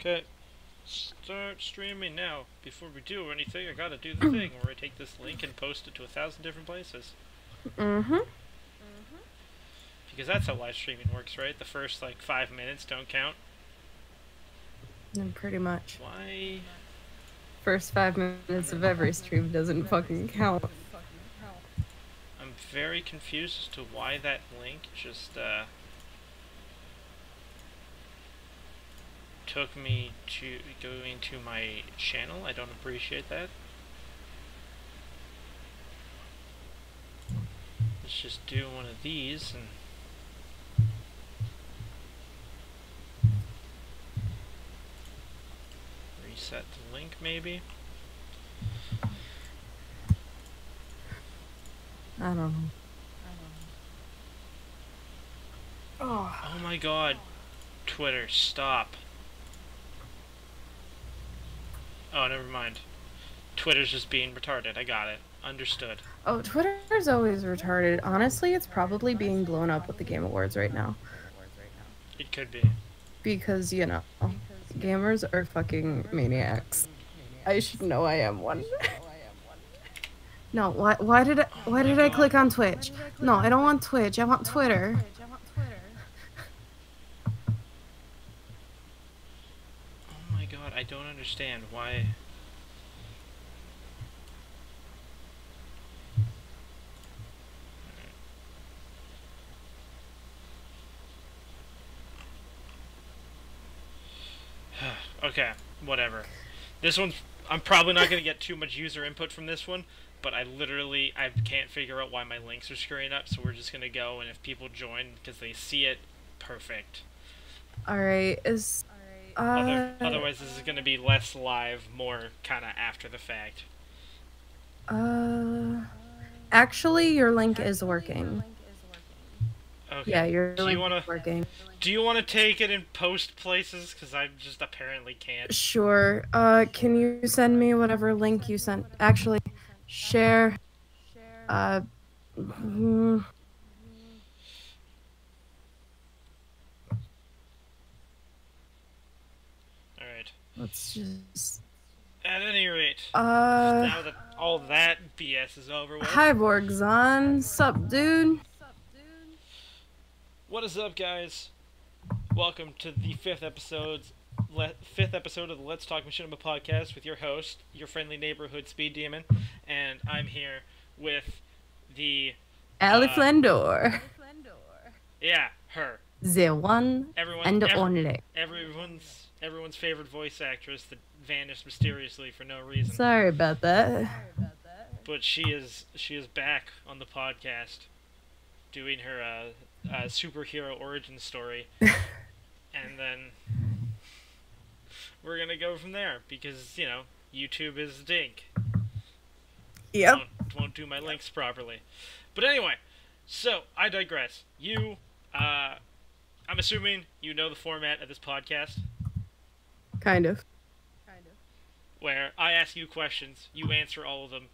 Okay, start streaming now. Before we do anything, I gotta do the thing where I take this link and post it to 1,000 different places. Because that's how live streaming works, right? The first, 5 minutes don't count. Pretty much. Why? First 5 minutes of every stream doesn't fucking count. I'm very confused as to why that link just, took me to going to my channel. I don't appreciate that. Let's just do one of these and reset the link maybe. I don't know. Oh my god. Twitter, stop. Oh, never mind. Twitter's just being retarded. I got it. Understood. Oh, Twitter's always retarded. Honestly, it's probably being blown up with the Game Awards right now. It could be. Because, you know, gamers are fucking maniacs. I should know I am one. No, why did I click on Twitch? No, I don't want Twitch. I want Twitter. Oh my god, I don't understand why. Okay, whatever. This one's... I'm probably not going to get too much user input from this one, but I can't figure out why my links are screwing up, so we're just going to go, and if people join because they see it, perfect. Alright, Otherwise, this is going to be less live, more kind of after the fact. Actually, your link is working. Okay. Yeah, your link is working. Do you want to take it and post places? Because I just apparently can't. Sure. Can you send me whatever link you sent? Actually, share. Alright. Let's just... At any rate, now that all that BS is over with. Hi, Borgzon. Sup, dude? What is up, guys? Welcome to the fifth episode of the Let's Talk Machinima podcast with your host, your friendly neighborhood speed demon, and I'm here with the Allie Flendor. Yeah, her. The one and only. Everyone's favorite voice actress that vanished mysteriously for no reason. Sorry about that. But she is back on the podcast, doing her superhero origin story, and then we're gonna go from there because YouTube is dink. Yep. Won't do my links properly. But anyway, so I digress. I'm assuming you know the format of this podcast. Kind of. Where I ask you questions, you answer all of them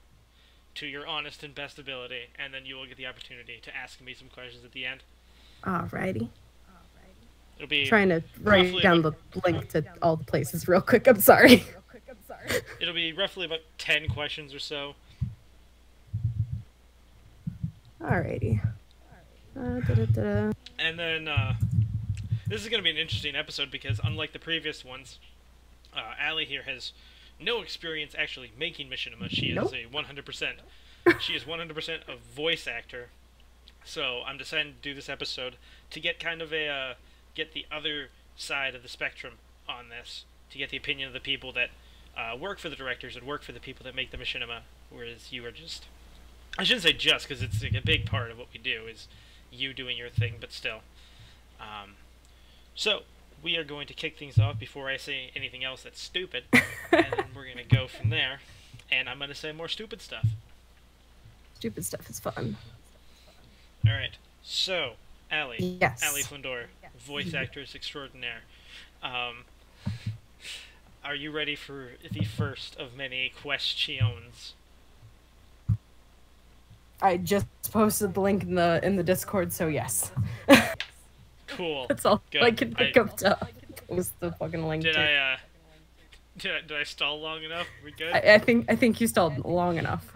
to your honest and best ability, and then you will get the opportunity to ask me some questions at the end. Alrighty. It'll be trying to write down the link to all the places real quick. I'm sorry. It'll be roughly about 10 questions or so. Alrighty. And then this is going to be an interesting episode because unlike the previous ones, Allie here has no experience actually making machinima. She is a 100%. She is 100% a voice actor. So I'm deciding to do this episode to get kind of get the other side of the spectrum on this, to get the opinion of the people that work for the directors and work for the people that make the machinima, whereas you are just... I shouldn't say just, because it's a big part of what we do is you doing your thing, but still. So, we are going to kick things off before I say anything else that's stupid, and then we're going to go from there, and I'm going to say more stupid stuff. Stupid stuff is fun. Alright, so, Allie. Yes. Allie Flendor, voice actress extraordinaire. Are you ready for the first of many questions? I just posted the link in the Discord, so yes. Cool. That's all Good. I can think of to post the fucking link Did to. I Did I stall long enough? We good? I think you stalled long enough.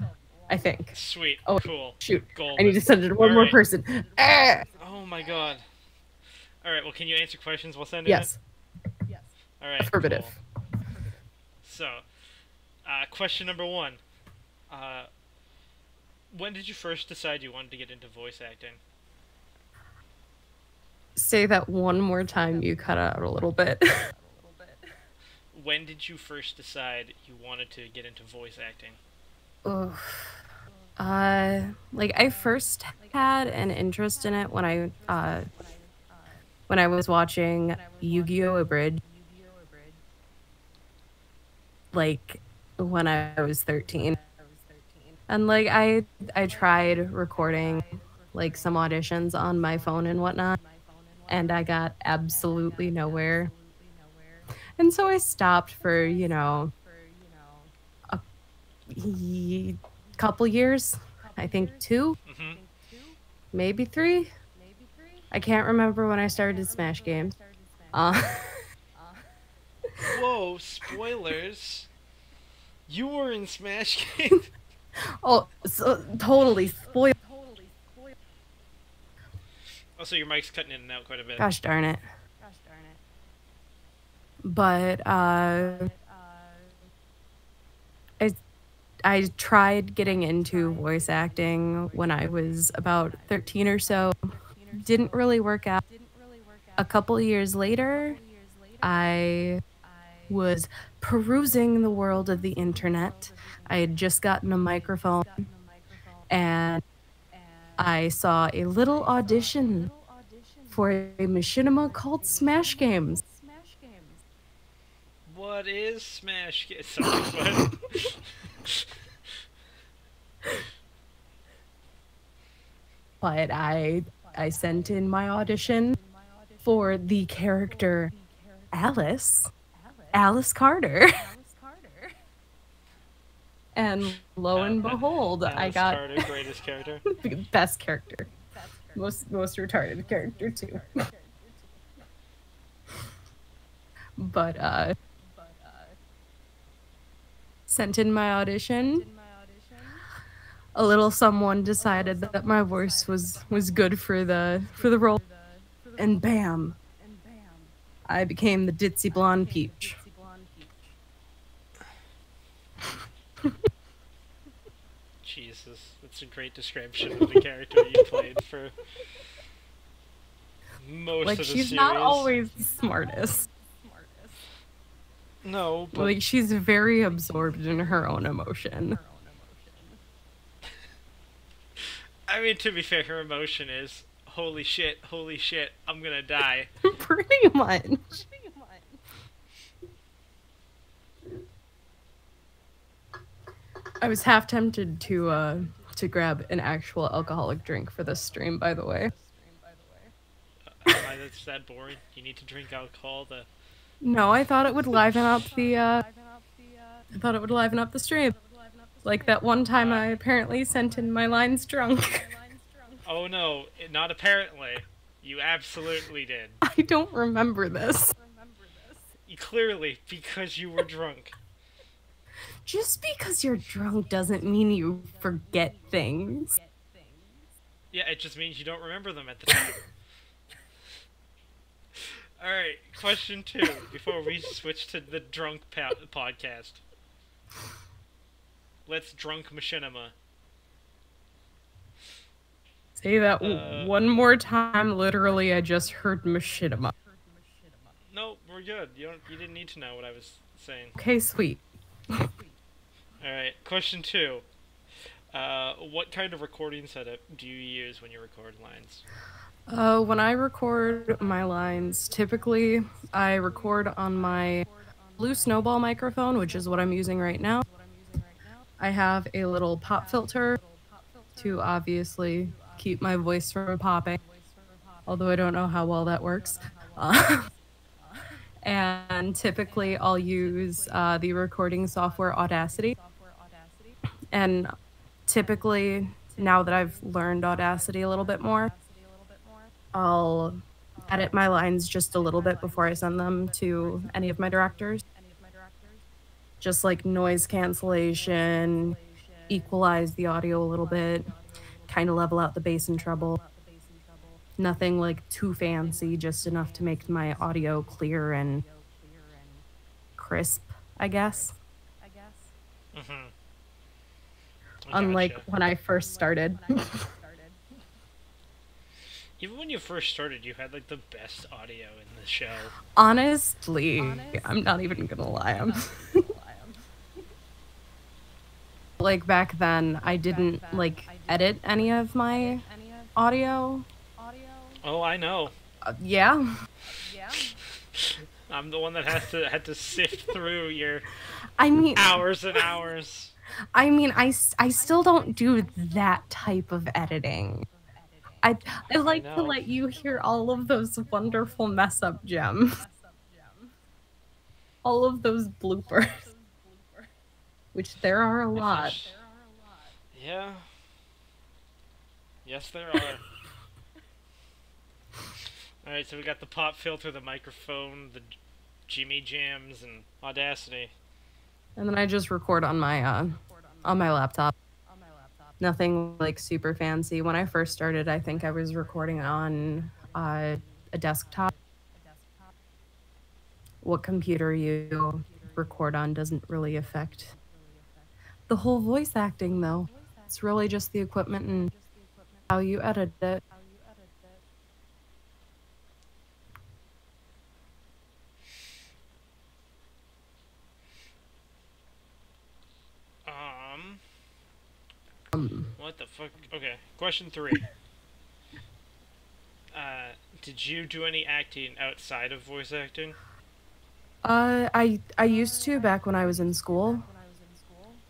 I think. Sweet. Oh Cool. shoot! I need Golden. to send it to one All more right. person. Ah! Oh my god. All right. Well, can you answer questions while sending it? Yes, All right. affirmative. Cool. So, question number one. Uh, when did you first decide you wanted to get into voice acting? Say that one more time. You cut out a little bit. When did you first decide you wanted to get into voice acting? Ugh. Like I first had an interest in it when I was watching Yu-Gi-Oh! Abridged, like when I was 13. And like I tried recording like some auditions on my phone and whatnot, and I got absolutely nowhere. And so I stopped for, a couple years. I think 2, Mm-hmm. maybe 3. I can't remember when I started Smash games. Uh, Whoa! Spoilers. You were in Smash Games. oh, so totally spoiled. Also, your mic's cutting in and out quite a bit. Gosh darn it. But I I tried getting into voice acting when I was about 13 or so. Didn't really work out. A couple of years later, I was perusing the world of the internet. I had just gotten a microphone and I saw a little audition for a machinima called Smash Games. What is Smash Games? Sorry, what? But I sent in my audition for the character Alice Carter. And lo and behold, I Alice got Carter, greatest character. best character. Most retarded character too. But sent in my audition. A little someone decided that my voice was good for the role, and bam, I became the ditzy blonde peach. Jesus, that's a great description of the character you played for most Like of the she's series. not always the smartest. No, but Like she's very absorbed in her own emotion. I mean, to be fair, her emotion is holy shit, I'm gonna die. Pretty much. I was half tempted to grab an actual alcoholic drink for this stream, by the way. Why that's that boring? You need to drink alcohol. No, I thought it would liven up the stream. Like that one time I apparently sent in my lines drunk. Oh no, not apparently. You absolutely did. I don't remember this. Clearly, because you were drunk. Just because you're drunk doesn't mean you forget things. Yeah, it just means you don't remember them at the time. Alright, question 2, before we switch to the drunk podcast. Let's drunk machinima. Say that one more time. Literally, I just heard machinima. No, we're good. You didn't need to know what I was saying. Okay, sweet. Alright, question 2. What kind of recording setup do you use when you record lines? When I record my lines, typically I record on my Blue Snowball microphone, which is what I'm using right now. I have a little pop filter to obviously keep my voice from popping, although I don't know how well that works. And typically I'll use the recording software Audacity. And typically, now that I've learned Audacity a little bit more, I'll edit my lines just a little bit before I send them to any of my directors. just like noise cancellation, equalize the audio a little bit, kind of level out the bass and treble. Nothing like too fancy, just enough to make my audio clear and crisp, I guess. Mm-hmm. Unlike Gotcha. when I first started. Even when you first started, you had like the best audio in the show. Honestly, I'm not even gonna lie. Like back then, I didn't like edit any of my audio. Oh, I know. Yeah. I'm the one that had to sift through your I mean, hours and hours. I still don't do that type of editing. I I like to know. let you hear all of those wonderful mess up gems. All of those bloopers. Which there are a lot. Yeah. Yes, there are. Alright, so we got the pop filter, the microphone, the Jimmy Jams, and Audacity. And then I just record on my laptop. Nothing like super fancy. When I first started, I think I was recording on a desktop. What computer you record on doesn't really affect the whole voice acting, though. It's really just the equipment and how you edit it. What the fuck? Okay, question 3. Did you do any acting outside of voice acting? I used to back when I was in school.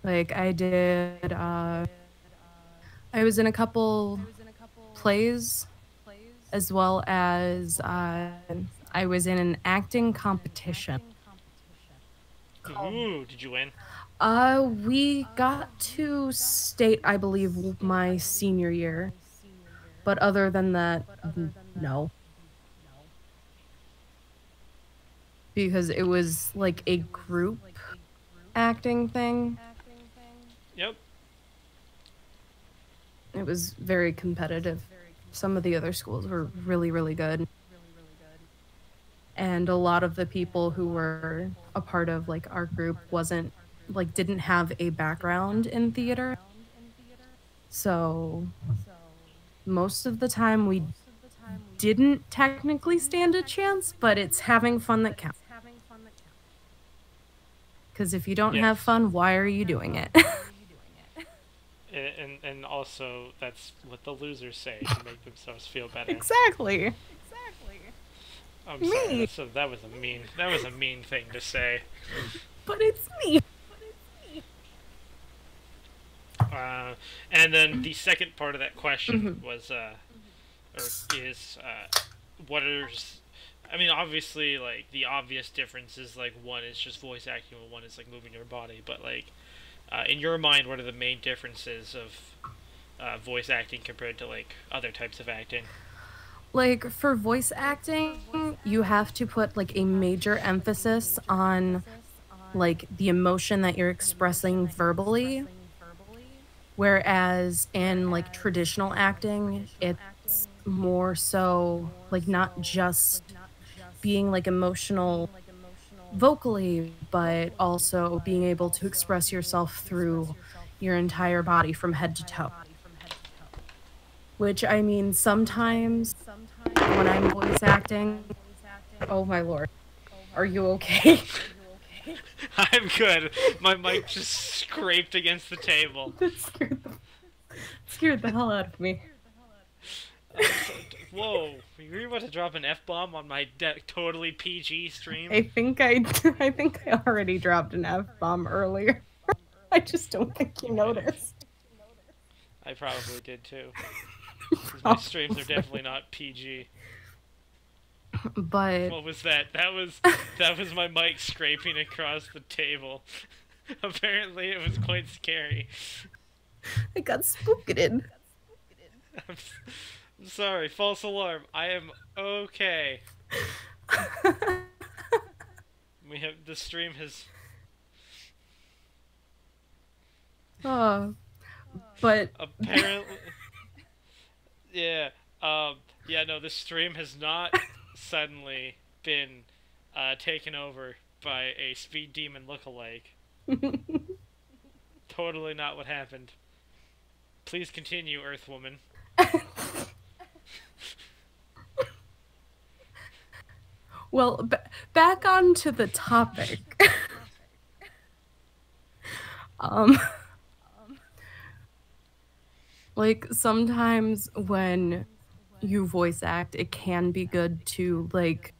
Like I did I was in a couple plays as well as I was in an acting competition. Ooh, did you win? We got to state, I believe, my senior year. But other than that, no. Because it was like a group acting thing. Yep. It was very competitive. Some of the other schools were really, really good. And a lot of the people who were a part of like our group didn't have a background in theater. So most of the time we didn't technically stand a chance, but it's having fun that counts. Because if you don't have fun, why are you doing it? And also, that's what the losers say to make themselves feel better. Exactly. I'm sorry, that was a mean thing to say. But it's me. And then the second part of that question was, what are... I mean, obviously, like, the obvious difference is, like, one is just voice acting and one is, like, moving your body. But, like, in your mind, what are the main differences of voice acting compared to, like, other types of acting? Like, for voice acting, you have to put, like, a major emphasis on, like, the emotion that you're expressing verbally. Whereas in, like, traditional acting, it's more so, like, not just being, like, emotional vocally, but also being able to express yourself through your entire body from head to toe. Which, I mean, sometimes when I'm voice acting, oh my lord, are you okay? I'm good. My mic just scraped against the table. That scared the hell out of me. Whoa, were you about to drop an F-bomb on my totally PG stream? I think I already dropped an F-bomb earlier. I just don't think you noticed. I probably did too. My streams are definitely not PG. But what was that? That was my mic scraping across the table. Apparently, it was quite scary. I got spooked. I'm sorry, false alarm. I am okay. The stream has Uh, but Apparently, yeah. Um, yeah, no, this stream has not suddenly been taken over by a speed demon lookalike. Totally not what happened. Please continue, Earthwoman. well, back on to the topic. um, like sometimes when you voice act, it can be good to like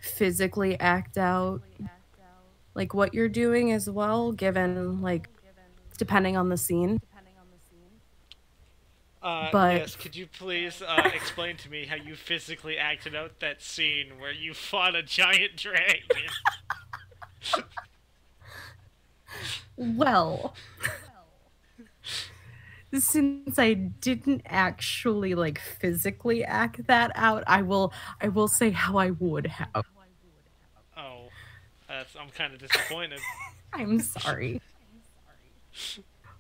physically act out like what you're doing as well, given like depending on the scene. But Yes, could you please explain to me how you physically acted out that scene where you fought a giant dragon? well, since I didn't actually like physically act that out, I will say how I would have. Oh, I'm kind of disappointed. I'm sorry.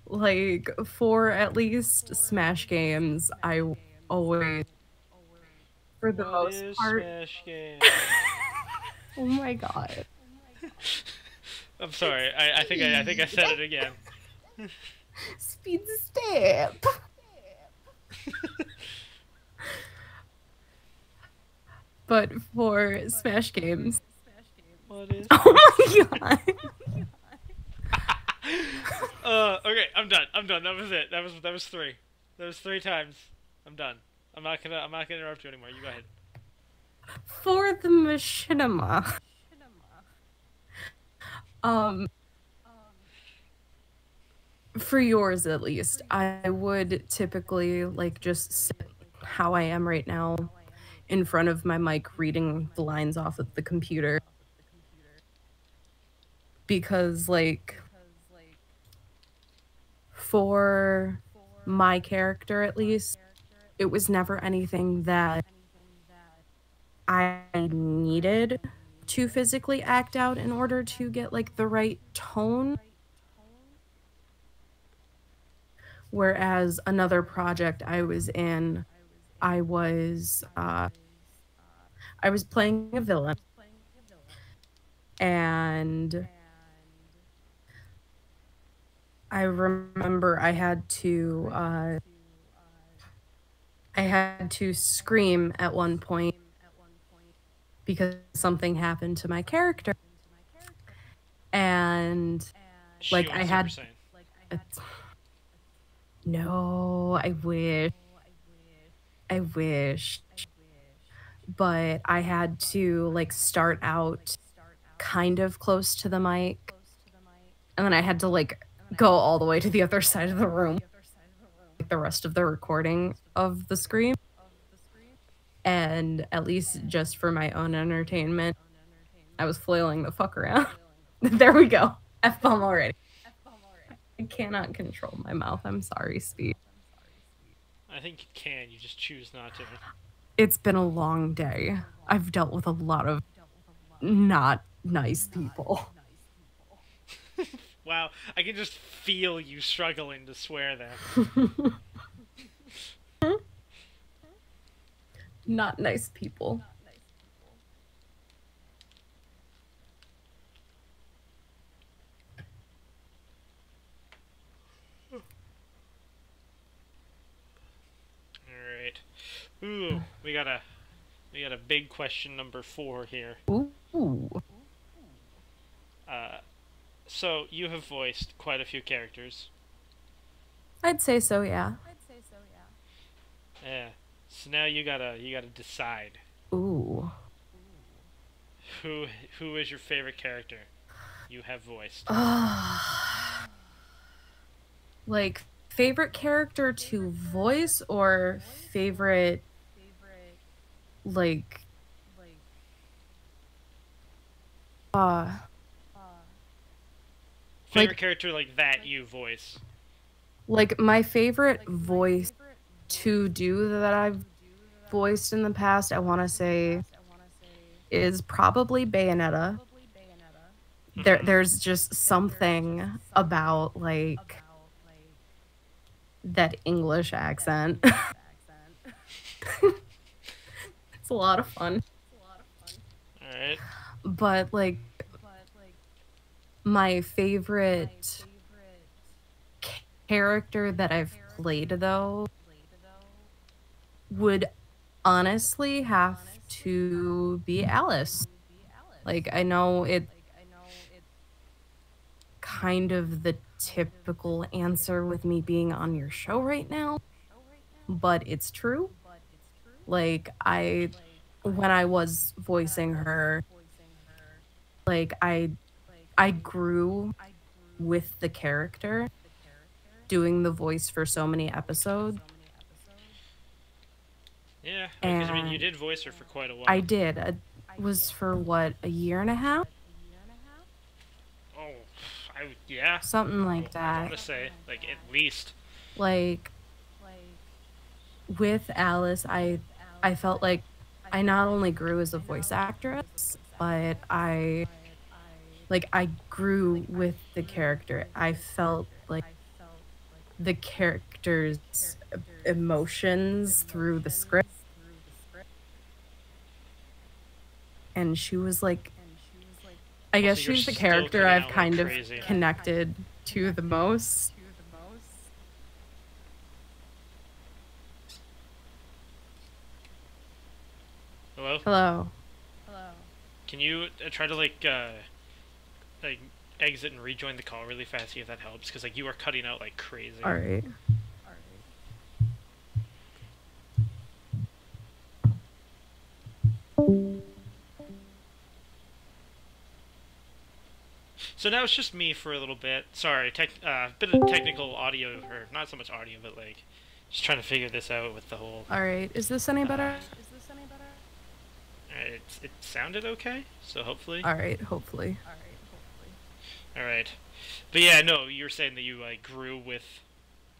Like for at least Smash games, I always for the What most is part. Smash Game? Oh my god. I'm sorry. I think I said it again. Speed step. But for Smash games. What is? Oh my god. Okay, I'm done. I'm done. That was it. That was three. That was three times. I'm done. I'm not gonna interrupt you anymore. You go ahead. For the machinima. Um for yours at least, I would typically like just sit how I am right now in front of my mic reading the lines off of the computer because like for my character at least, it was never anything that I needed to physically act out in order to get like the right tone. Whereas another project I was in, I was uh, I was playing a villain, and I remember I had to scream at one point because something happened to my character, and She like went I Super had Saiyan. no, I wish, but I had to like start out kind of close to the mic, and then I had to like go all the way to the other side of the room, like the rest of the recording of the scream. And at least just for my own entertainment, I was flailing the fuck around. There we go. F bomb already. I cannot control my mouth. I'm sorry, Speed. I think you can. You just choose not to. It's been a long day. I've dealt with a lot of not nice people. Wow, I can just feel you struggling to swear there. Not nice people. All right. Ooh, we got a big question number 4 here. Ooh. So you have voiced quite a few characters. I'd say so, yeah. Yeah. So now you gotta decide Ooh. who who is your favorite character you have voiced. Like favorite character to voice or favorite like uh Favorite like character like that you voice. like my favorite voice to do that I've voiced in the past, I want to say is probably Bayonetta. Mhm. There's just something about like that English accent. It's a lot of fun. All right. But like my favorite character that I've played though would honestly have to be Alice. Like I know it kind of the typical answer with me being on your show right now, but it's true. Like I when I was voicing her, like I grew with the character doing the voice for so many episodes, Yeah, because I mean, you and did voice her for quite a I while. did. It was for what, a year and a half? Oh, yeah. Something Oh, like I want that. to say like at least. Like with Alice, I felt like I not only grew as a voice actress, but I grew with the character. I felt like the character's emotions through the script, and she was like, I guess Also, you're she's the still character cutting I've out like kind of crazy. connected to the most. Hello? Hello. Can you try to like exit and rejoin the call really fast? See if that helps, because like you are cutting out like crazy. All right. So now it's just me for a little bit. Sorry, bit of technical audio, or not so much audio, but like just trying to figure this out with the whole. All right. Is this any Uh, better? it sounded okay, so hopefully. All right. Hopefully. All right, but yeah, no, you were saying that you like grew with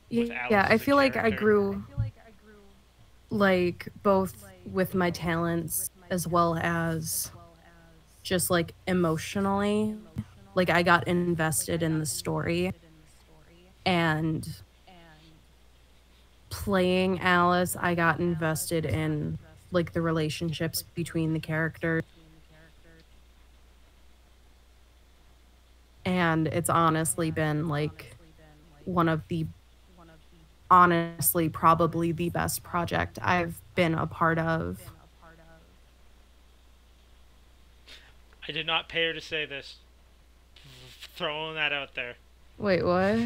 Yeah, Alice I as a feel like I character. grew like both with my talents as well as just like emotionally. Like I got invested in the story, and playing Alice, I got invested in like the relationships between the characters. And it's honestly been like one of the honestly probably the best project I've been a part of. I did not pay her to say this. Throwing that out there Wait, what?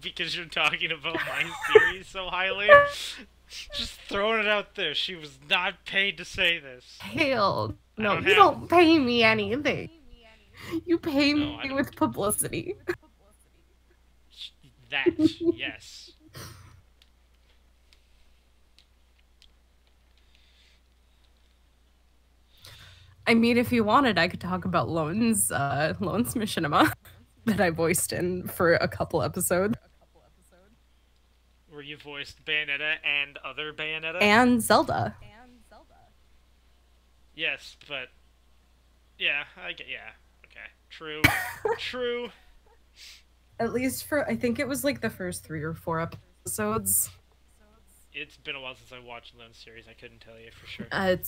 because you're talking about my series so highly. Just throwing it out there. She was not paid to say this. Hell, I no, don't you have don't pay me anything. You pay no. me I don't. with publicity. That yes. I mean, if you wanted, I could talk about Loans Machinima that I voiced in for a couple episodes. Where you voiced Bayonetta and other Bayonetta. And Zelda. Yes, but yeah, I get yeah. Okay, true, true. At least for, I think it was like the first 3 or 4 episodes. It's been a while since I watched Lone series. I couldn't tell you for sure.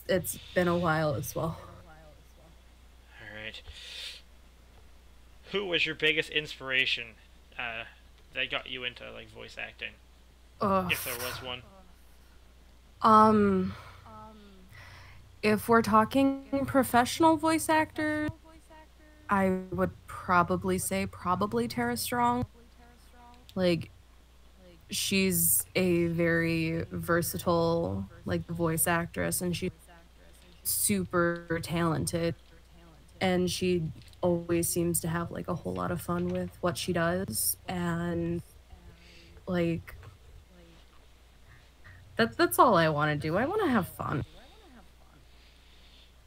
It's been a while as well. All right. Who was your biggest inspiration that got you into like voice acting, Ugh. if there was one? Um, if we're talking professional voice actors, I would probably say probably Tara Strong. Like, she's a very versatile like voice actress, and she's super talented, and she always seems to have like a whole lot of fun with what she does, and like that's all I want to do. I want to have fun.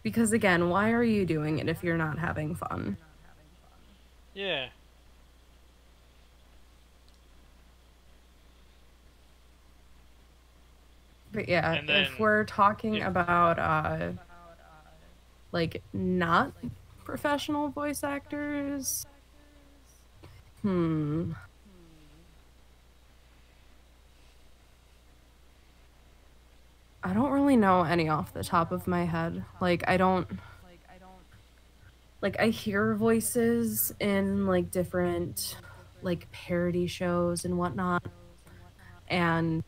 Because again, why are you doing it if you're not having fun? Yeah. But yeah, And then if we're talking if, about like not professional voice actors, hmm. I don't really know any off the top of my head. Like I don't like I hear voices in like different like parody shows and whatnot, and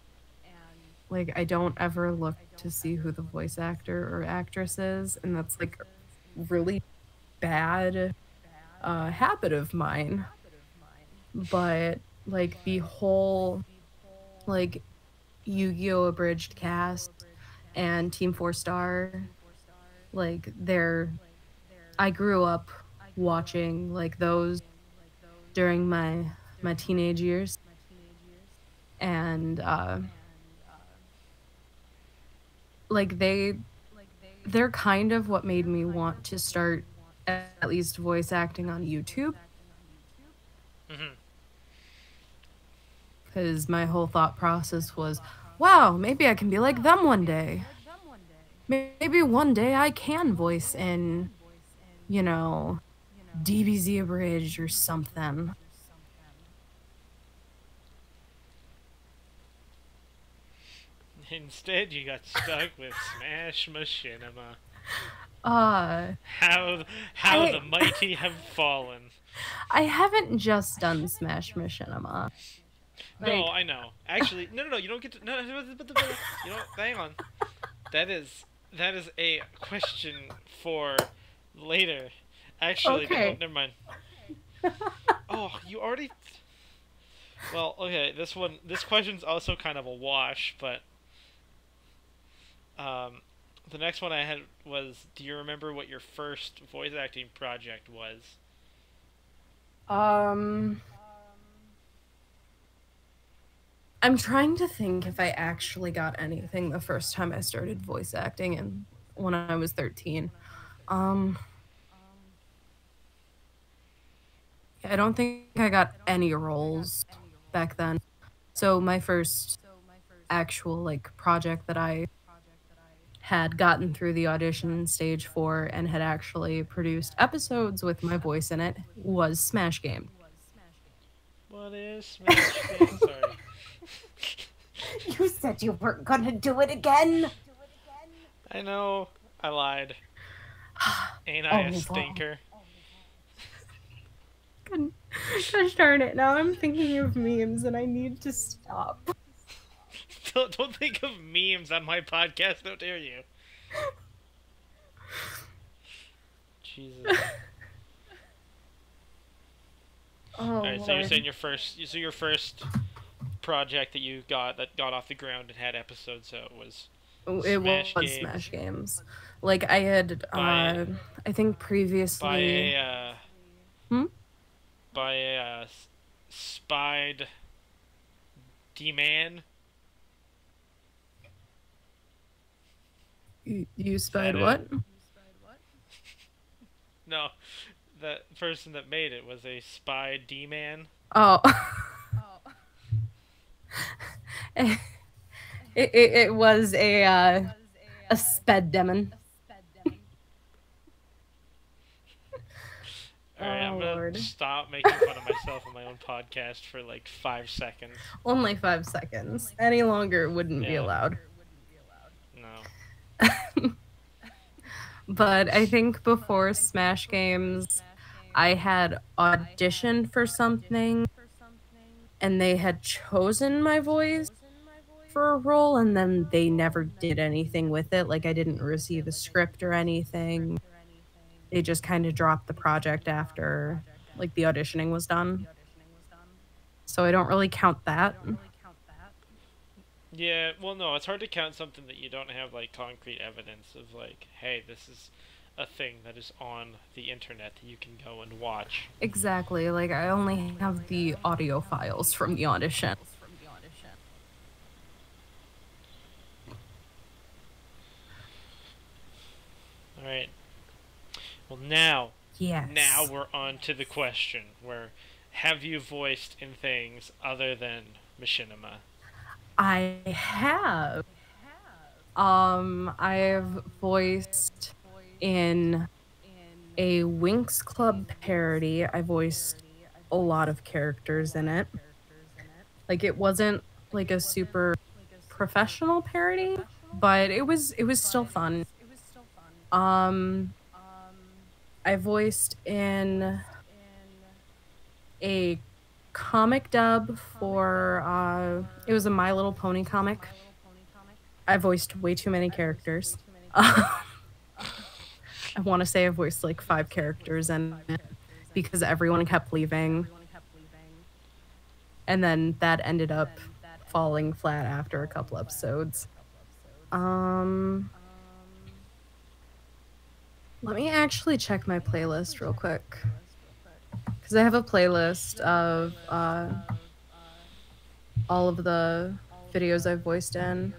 like I don't ever look to see who the voice actor or actress is, and that's like a really bad habit of mine. But like the whole like Yu-Gi-Oh! Abridged cast and Team Four Star, like I grew up watching like those during my teenage years, and like they're kind of what made me want to start at least voice acting on YouTube, Hmm. because my whole thought process was, wow, maybe I can be like them one day. Maybe one day I can voice in, you know, DBZ Abridged or something. Instead, you got stuck with Smash Machinima. Uh, How I the mighty have fallen. I haven't just done Smash Machinima. No, Like, I know. Actually, no, no, no. You don't get to. No, no, you know. Hang on. That is a question for later. Actually, no, okay. never mind. Oh, you already. Well, okay. This question's also kind of a wash, but um, the next one I had was, do you remember what your first voice acting project was? Um, I'm trying to think if I actually got anything the first time I started voice acting and when I was 13. Um, I don't think I got any roles back then. So my first actual like project that I had gotten through the audition stage for and had actually produced episodes with my voice in it was Smash Game. What is Smash Game? Sorry. You said you weren't gonna do it again. I know. I lied. Ain't I Oh, a well. stinker? Gosh darn it. Now I'm thinking of memes and I need to stop. Don't think of memes on my podcast. How dare you? Jesus. Oh, All right. So you're Lord. saying your first project that got off the ground and had episodes. So it was It Smash was Smash Games Games. Like I had, by I think by previously. a Hmm? by a spied D-man. You Is that spied it? what? No, the person that made it was a spy D-man. Oh. It was a sped demon. All right, I'm Oh gonna Lord. stop making fun of myself on my own podcast for like 5 seconds. Only 5 seconds. Any longer wouldn't be Yeah, allowed. no. But I think before Smash Games, I had auditioned for something and they had chosen my voice for a role and then they never did anything with it. Like I didn't receive a script or anything. They just kind of dropped the project after like the auditioning was done. So I don't really count that. Yeah, well, no, it's hard to count something that you don't have like concrete evidence of, like, hey, this is a thing that is on the internet that you can go and watch. Exactly. Like I only have the audio files from the audition. All right. Well, now Yes. we're on to the question where, have you voiced in things other than Machinima? I have. I've voiced in a Winx Club parody. I voiced a lot of characters in it. Like it wasn't like a super professional parody, but it was still fun. Um, I voiced in a comic dub for it was a My Little Pony comic. I voiced way too many characters. I want to say I voiced like 5 characters in it because everyone kept leaving. And then that ended up falling flat after a couple episodes. Um, Let me actually check my playlist real quick because I have a playlist of all of the videos I've voiced in.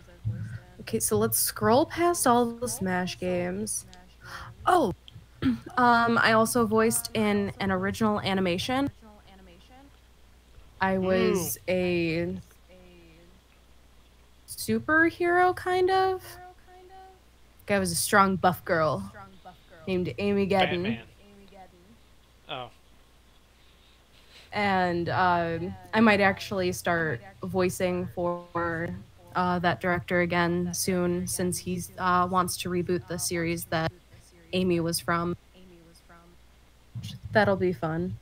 Okay, so let's scroll past all the Smash games. Oh, I also voiced in an original animation. I Ooh. was a superhero, kind of. Like, I was a strong, buff girl named Amy Geddon. Batman. Oh. And I might actually start voicing for that director again soon since he wants to reboot the series that Amy was from. That'll be fun.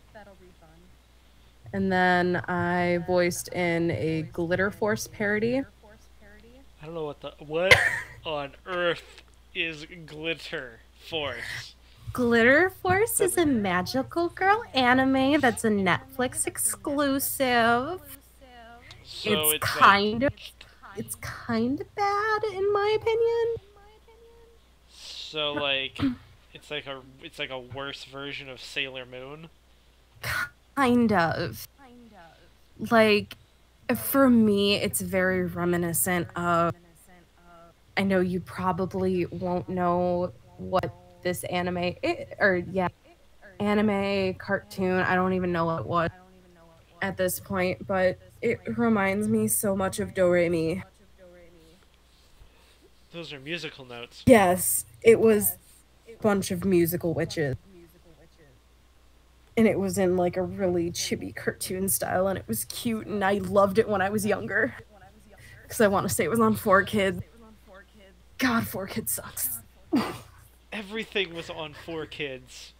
And then I voiced in a Glitter Force parody. I don't know what on earth is Glitter Force. Glitter Force is a magical girl anime that's a Netflix exclusive. So It's it's like kind of it's kind of bad in my opinion. so like it's like a worse version of Sailor Moon. Kind of. Like for me it's very reminiscent of I know you probably won't know what this anime cartoon, I don't even know what it was at this point, but it reminds me so much of Do Re Mi. Those are musical notes. Yes, it was a bunch of musical witches. And it was in like a really chibi cartoon style and it was cute and I loved it when I was younger. Because I want to say it was on 4Kids. God, 4Kids sucks. Everything was on 4Kids.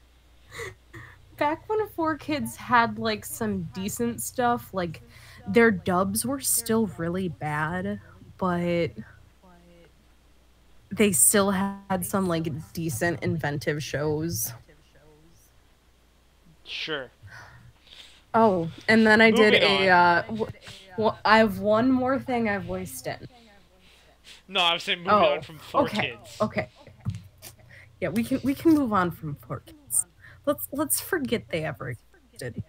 Back when 4Kids had like some decent stuff, like their dubs were still really bad, but they still had some like decent inventive shows. Sure. Oh, and then I did Moving a on. I have one more thing I voiced in. No, I was saying moving on Oh, from okay. 4Kids. Okay. Yeah, we can move on from 4Kids. Let's forget they ever existed.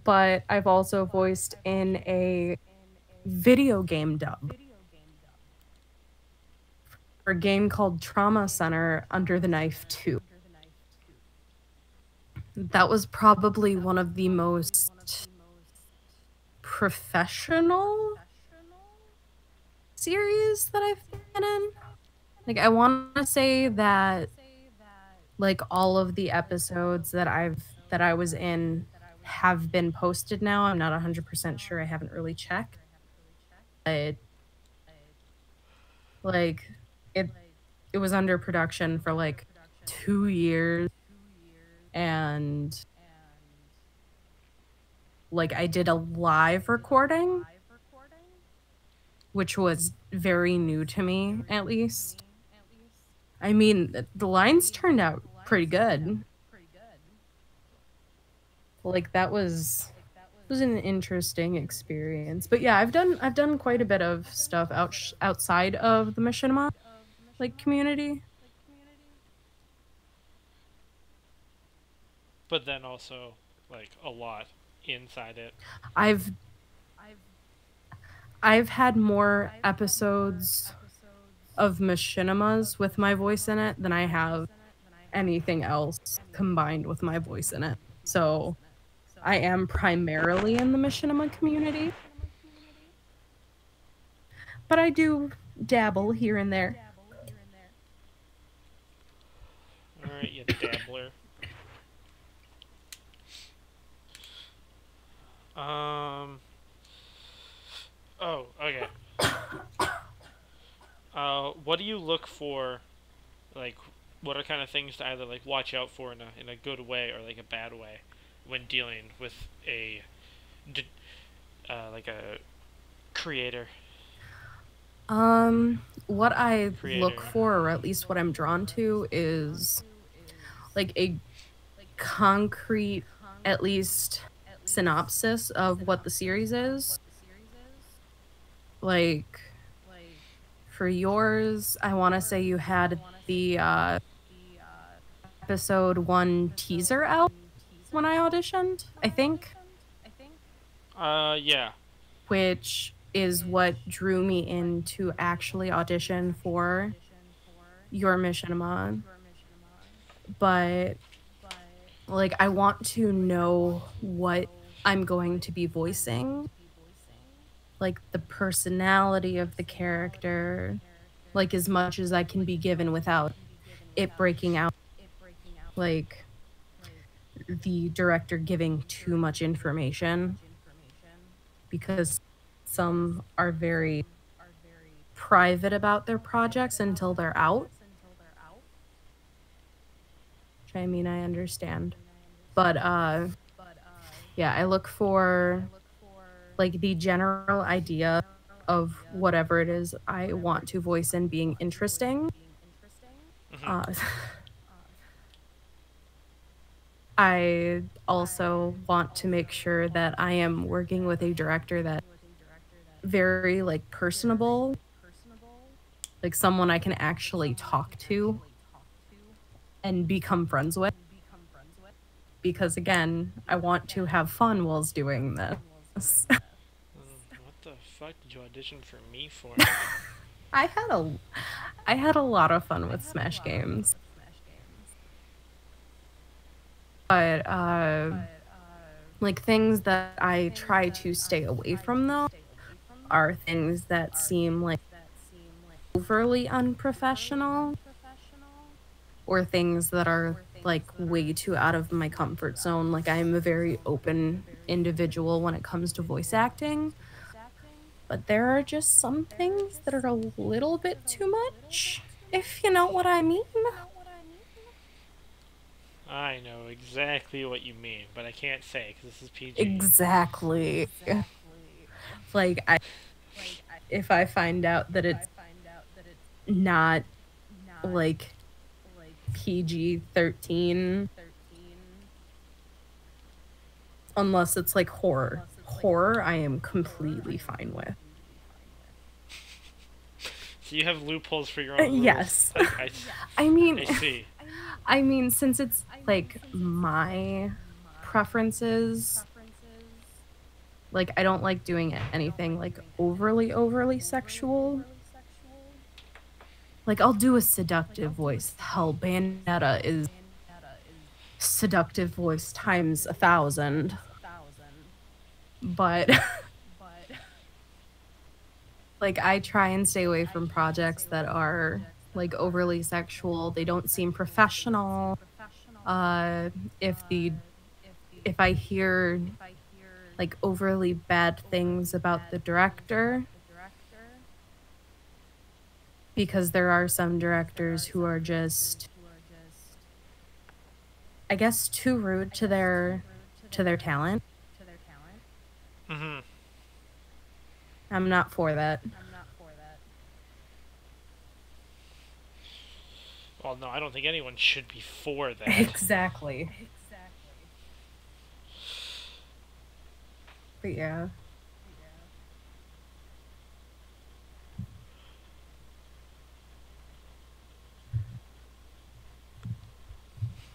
But I've also voiced in a video game dub for a game called Trauma Center Under the Knife 2. That was probably one of the most professional series that I've been in. Like I want to say that like all of the episodes that I was in have been posted now. I'm not 100% sure. I haven't really checked. But like it it was under production for like 2 years and like I did a live recording which was very new to me at least. I mean, the lines turned out pretty good. Like that was an interesting experience. But yeah, I've done quite a bit of stuff outside of the machinima like community. But then also like a lot inside it. I've I've had more episodes of machinimas with my voice in it than I have anything else combined with my voice in it. So I am primarily in the machinima community, but I do dabble here and there. Alright, you dabbler. Um Oh, okay. what do you look for? Like, what are kind of things to either like watch out for in a good way or like a bad way when dealing with a like a creator What I look creator. for, or at least what I'm drawn to, is like a concrete, at least, synopsis of what the series is. Like, for yours, I want to say you had the episode 1 teaser out when I auditioned, I think, Yeah. which is what drew me in to actually audition for your Machinima. But like, I want to know what I'm going to be voicing, like the personality of the character, like as much as I can be given without it breaking out, like the director giving too much information, because some are very private about their projects until they're out. Which, I mean, I understand. But yeah, I look for like the general idea of whatever it is I want to voice in being interesting. Hmm. Uh, I also want to make sure that I am working with a director that very like personable, like someone I can actually talk to and become friends with. Because again, I want to have fun whilst doing this. What the fuck did you audition for me for? I had a I had a lot of fun with Smash games. But like things that I try to stay away from though are things that seem like overly unprofessional, or things that are like way too out of my comfort zone. Like, I'm a very open individual when it comes to voice acting, but there are just some things that are a little bit too much, if you know what I mean. I know exactly what you mean, but I can't say because this is PG. Exactly. Like, if I find out that it's not like PG-13, unless it's like horror. Horror, I am completely fine with. So you have loopholes for your own rules. Yes. I I mean, I see. since it's like my preferences, like I don't like doing anything like overly sexual. Like, I'll do a seductive voice. Hell, Bayonetta is seductive voice times 1,000. But like, I try and stay away from projects that are like overly sexual. They don't seem professional. Uh, if the if I hear like overly bad things about the director, because there are some directors who are just, I guess, too rude to their talent. Hmm. I'm not for that. Well, no, I don't think anyone should be for that. Exactly. But yeah.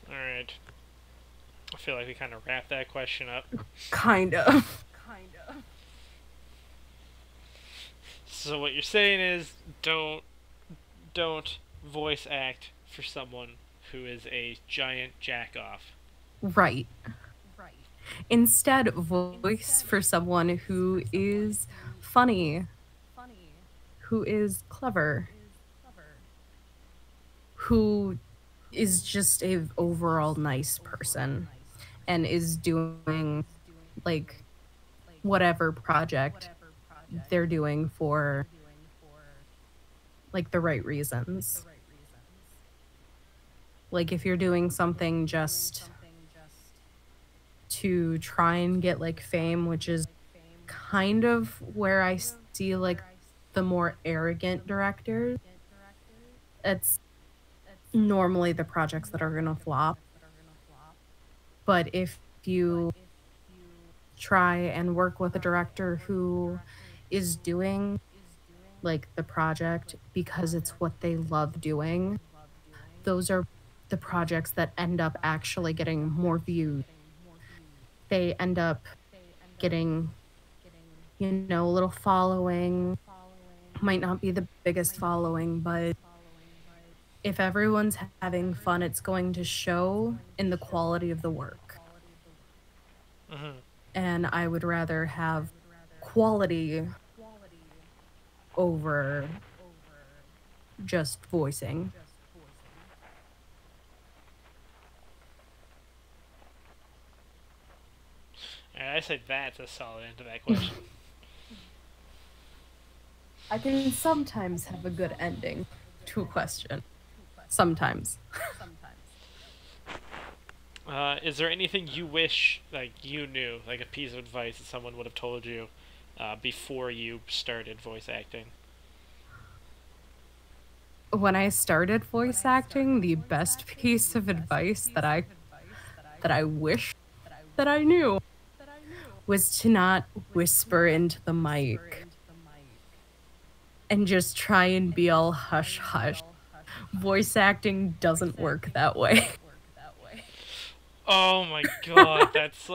All right. I feel like we kind of wrapped that question up. Kind of. So what you're saying is don't voice act for someone who is a giant jack off. Right. Instead, voice for someone who is funny, who is clever, who is just a overall nice person, and is doing like whatever project they're doing for like the right reasons. Like if you're doing something just to try and get like fame, which is kind of where I see like the more arrogant directors, it's normally the projects that are going to flop. But if you try and work with a director who is doing like the project because it's what they love doing, those are the projects that end up actually getting more views. They end up getting, a little following. Might not be the biggest following, but if everyone's having fun, it's going to show in the quality of the work. Mm-hmm. And I would rather have quality over just voicing. I say that's a solid end to that question. I can sometimes have a good ending to a question. Sometimes. Is there anything you wish like you knew, like a piece of advice that someone would have told you before you started voice acting? When I started voice acting, the best piece of advice that I wish that I knew was to not whisper into the mic and just try and be all hush hush. Voice acting doesn't work that way. Oh my god, that's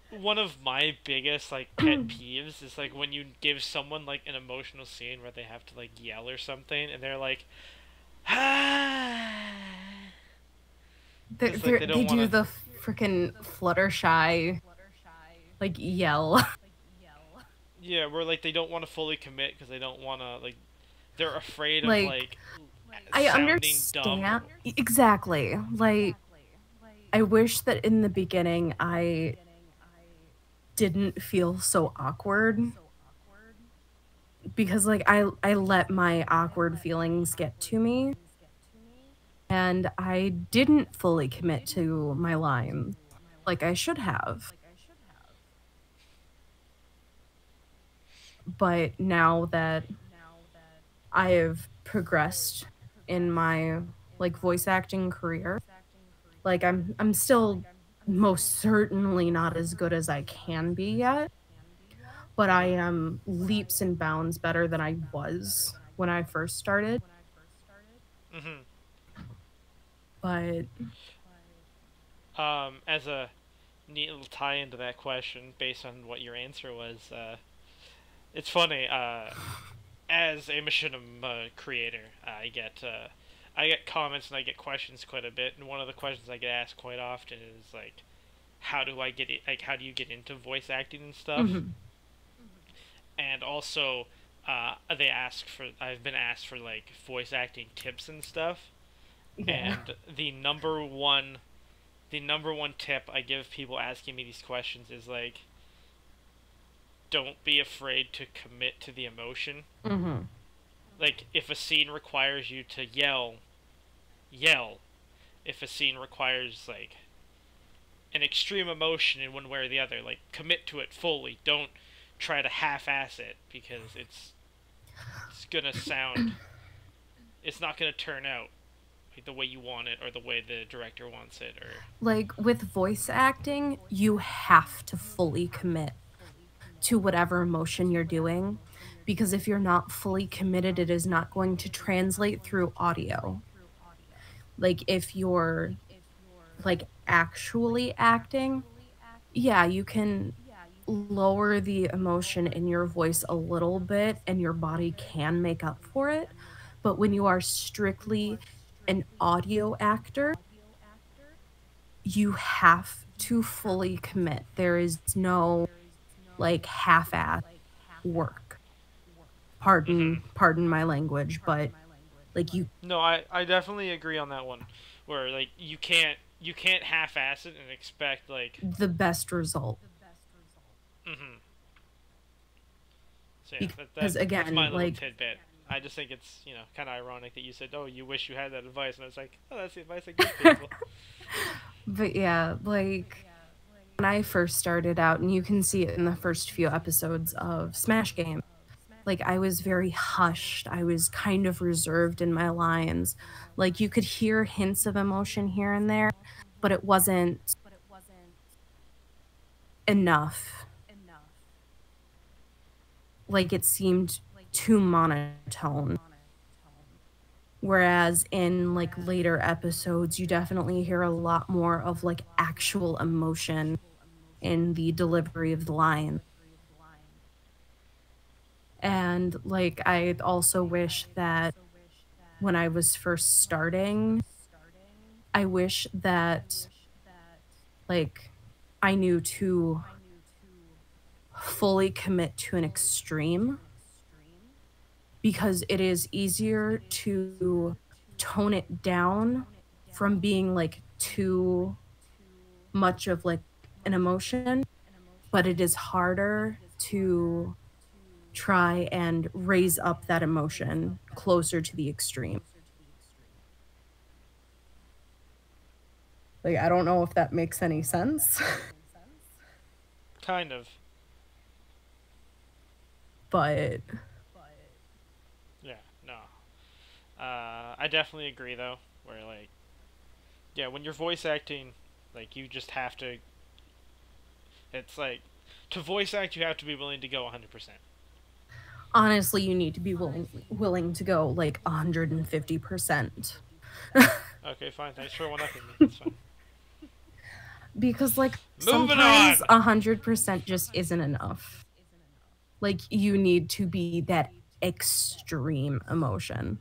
one of my biggest like pet peeves is like when you give someone like an emotional scene where they have to like yell or something and they're like ah because like they They don't want do to. the freaking Fluttershy like yell. Yeah, where like they don't want to fully commit because they don't want to like they're afraid of Like like I sounding dumb. understand exactly. Like I wish that in the beginning I didn't feel so awkward because like I let my awkward feelings get to me and I didn't fully commit to my lines like I should have. But now that I have progressed in my like voice acting career, like I'm still most certainly not as good as I can be yet, but I Mm-hmm. am leaps and bounds better than I was when I first started. Mm-hmm. But As a neat little tie into that question, based on what your answer was, it's funny. As a machinima creator, I get comments and I get questions quite a bit, and one of the questions I get asked quite often is like, how do I get it? Like, how do you get into voice acting and stuff? mhm, And also, they ask for. I've been asked for like voice acting tips and stuff, yeah. and the number one tip I give people asking me these questions is like, don't be afraid to commit to the emotion. Mhm. Like, if a scene requires you to yell, yell. If a scene requires, like, an extreme emotion in one way or the other, like, commit to it fully. Don't try to half ass it because it's gonna sound. It's not gonna turn out like the way you want it or the way the director wants it or. Like with voice acting, you have to fully commit to whatever emotion you're doing because if you're not fully committed, it is not going to translate through audio. Like if you're like actually acting, yeah, you can lower the emotion in your voice a little bit and your body can make up for it. But when you are strictly an audio actor, you have to fully commit. There is no like half-ass work. Mm-hmm. Pardon my language, but like No, I definitely agree on that one. Where like you can't half ass it and expect like. the best result. Mm-hmm. So yeah, Because that's my again, little like tidbit. I just think it's, kind of ironic that you said, "Oh, you wish you had that advice," and I was like, "Oh, that's the advice I give people." But yeah, like when I first started out, and you can see it in the first few episodes of Smash Game, like I was very hushed. I was kind of reserved in my lines. Like you could hear hints of emotion here and there, but it wasn't enough. Like it seemed too monotone. Whereas in like later episodes, you definitely hear a lot more of like actual emotion in the delivery of the line. And like I also wish that when I was first starting, I wish that like I knew to fully commit to an extreme because it is easier to tone it down from being like too much of like an emotion, but it is harder to try and raise up that emotion closer to the extreme. Like, I don't know if that makes any sense, Kind of. but Yeah. No. I definitely agree though. Where like, yeah, when you're voice acting, like you just have to. It's like, to voice act, you have to be willing to go 100%. honestly, you need to be willing to go like 150%. Okay, fine. Thanks for one upping me. That's fine. Because like Moving sometimes on. 100% just isn't enough. Like you need to be that extreme emotion.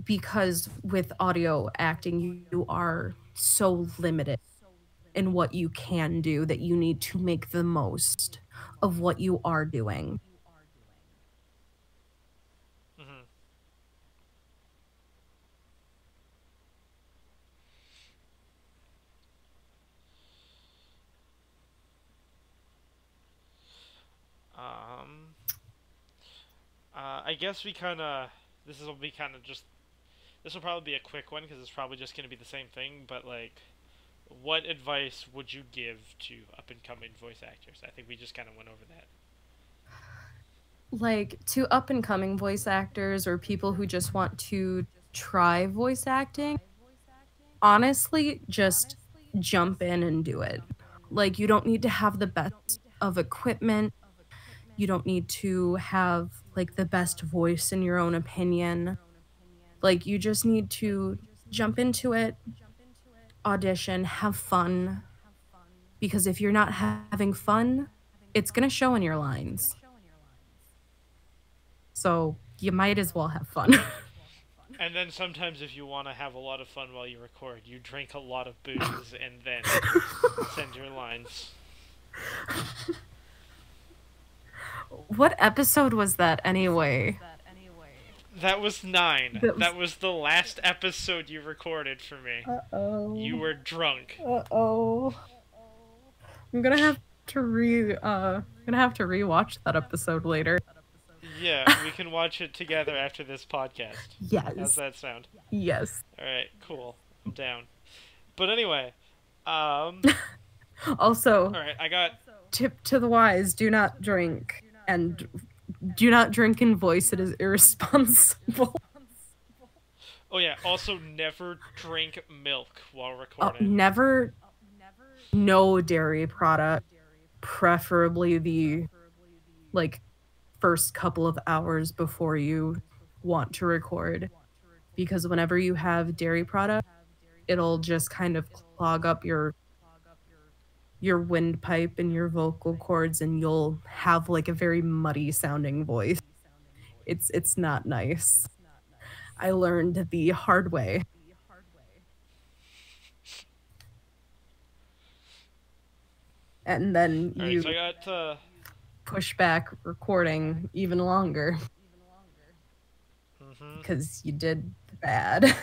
Because with audio acting, you are so limited in what you can do that you need to make the most of what you are doing. Hmm. Um. I guess we kind of. This will be kind of just. This will probably be a quick one because it's probably just going to be the same thing. But like, what advice would you give to up and coming voice actors? I think we just kind of went over that. Like to up and coming voice actors or people who just want to try voice acting, honestly, just jump in and do it. Like, you don't need to have the best of equipment. You don't need to have like the best voice in your own opinion. Like, you just need to jump into it, audition, have fun. Because if you're not having fun, it's going to show in your lines. So, you might as well have fun. And then sometimes, if you want to have a lot of fun while you record, you drink a lot of booze and then send your lines. What episode was that anyway? That was 9. That was... That was the last episode you recorded for me. Uh-oh. You were drunk. Uh-oh. I'm gonna have to rewatch that episode later. Yeah, we can watch it together after this podcast. Yes. How's that sound? Yes. Alright, cool. I'm down. But anyway, Also, alright, I got... tip to the wise, do not drink. And do not drink in voice, it is irresponsible. Oh yeah, also never drink milk while recording. Never, no dairy product, preferably the, like, first couple of hours before you want to record. Because whenever you have dairy product, it'll just kind of clog up your windpipe and your vocal cords, and you'll have like a very muddy sounding voice. It's not nice. I learned the hard way. And then you so I got push back recording even longer because you did bad.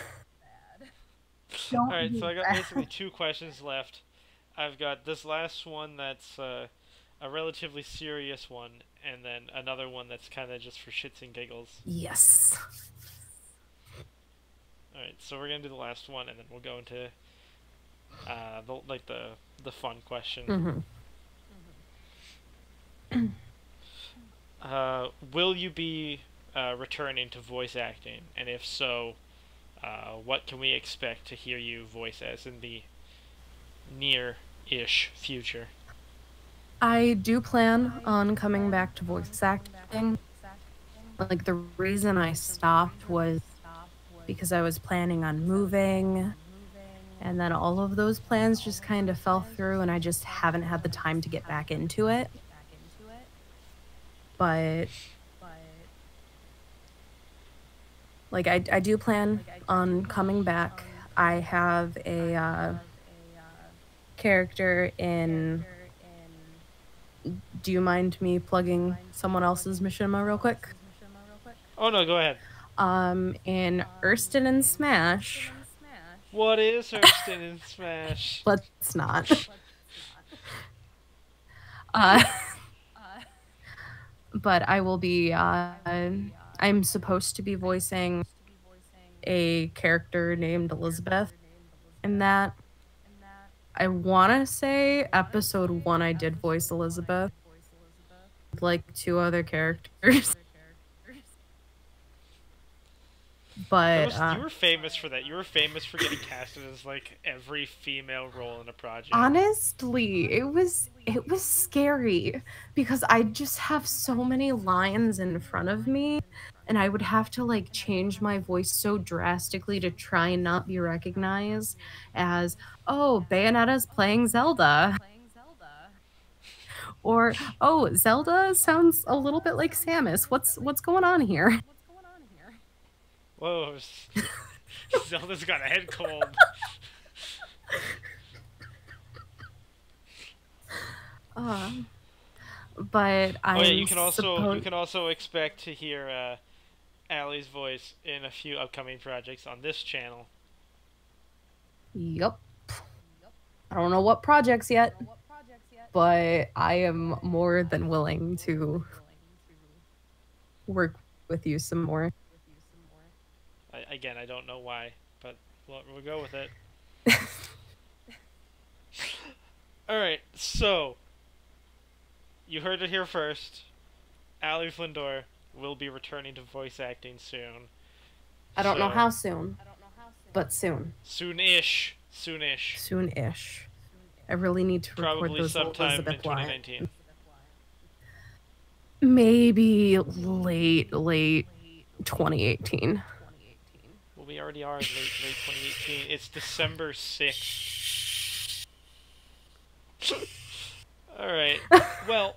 Alright, so I got basically 2 questions left. I've got this last one that's a relatively serious one, and then another one that's kind of just for shits and giggles. Yes. All right, so we're gonna do the last one, and then we'll go into the fun question. Will you be returning to voice acting, and if so, what can we expect to hear you voice as in the near-ish future? I do plan on coming back to voice acting. Like, the reason I stopped was because I was planning on moving, and then all of those plans just kind of fell through, and I just haven't had the time to get back into it. But like, I do plan on coming back. I have a character in. Do you mind me plugging someone else's machinima real quick? Oh no, go ahead. In Erston and Smash. What is Erston and Smash? Let's not. But I will be. I'm supposed to be voicing a character named Elizabeth in that. I want to say episode 1 I did voice Elizabeth. Like 2 other characters. But you were famous for that. You were famous for getting casted as like every female role in a project. Honestly, it was scary because I just have so many lines in front of me, and I would have to like change my voice so drastically to try and not be recognized as, oh, Bayonetta's playing Zelda. Or, oh, Zelda sounds a little bit like Samus. What's going on here? Whoa, Zelda's got a head cold. But you can also expect to hear Allie's voice in a few upcoming projects on this channel. Yep. I don't know what projects yet, but I am more than willing to work with you some more. I don't know why, but we'll go with it. Alright, so you heard it here first. Allie Flendor will be returning to voice acting soon. I don't know how soon, but soon. Soon-ish. Soon-ish. I really need to record probably those sometime Elizabeth in 2019. lines. Maybe late 2018. Well, we already are late 2018. It's December 6th. Alright, well...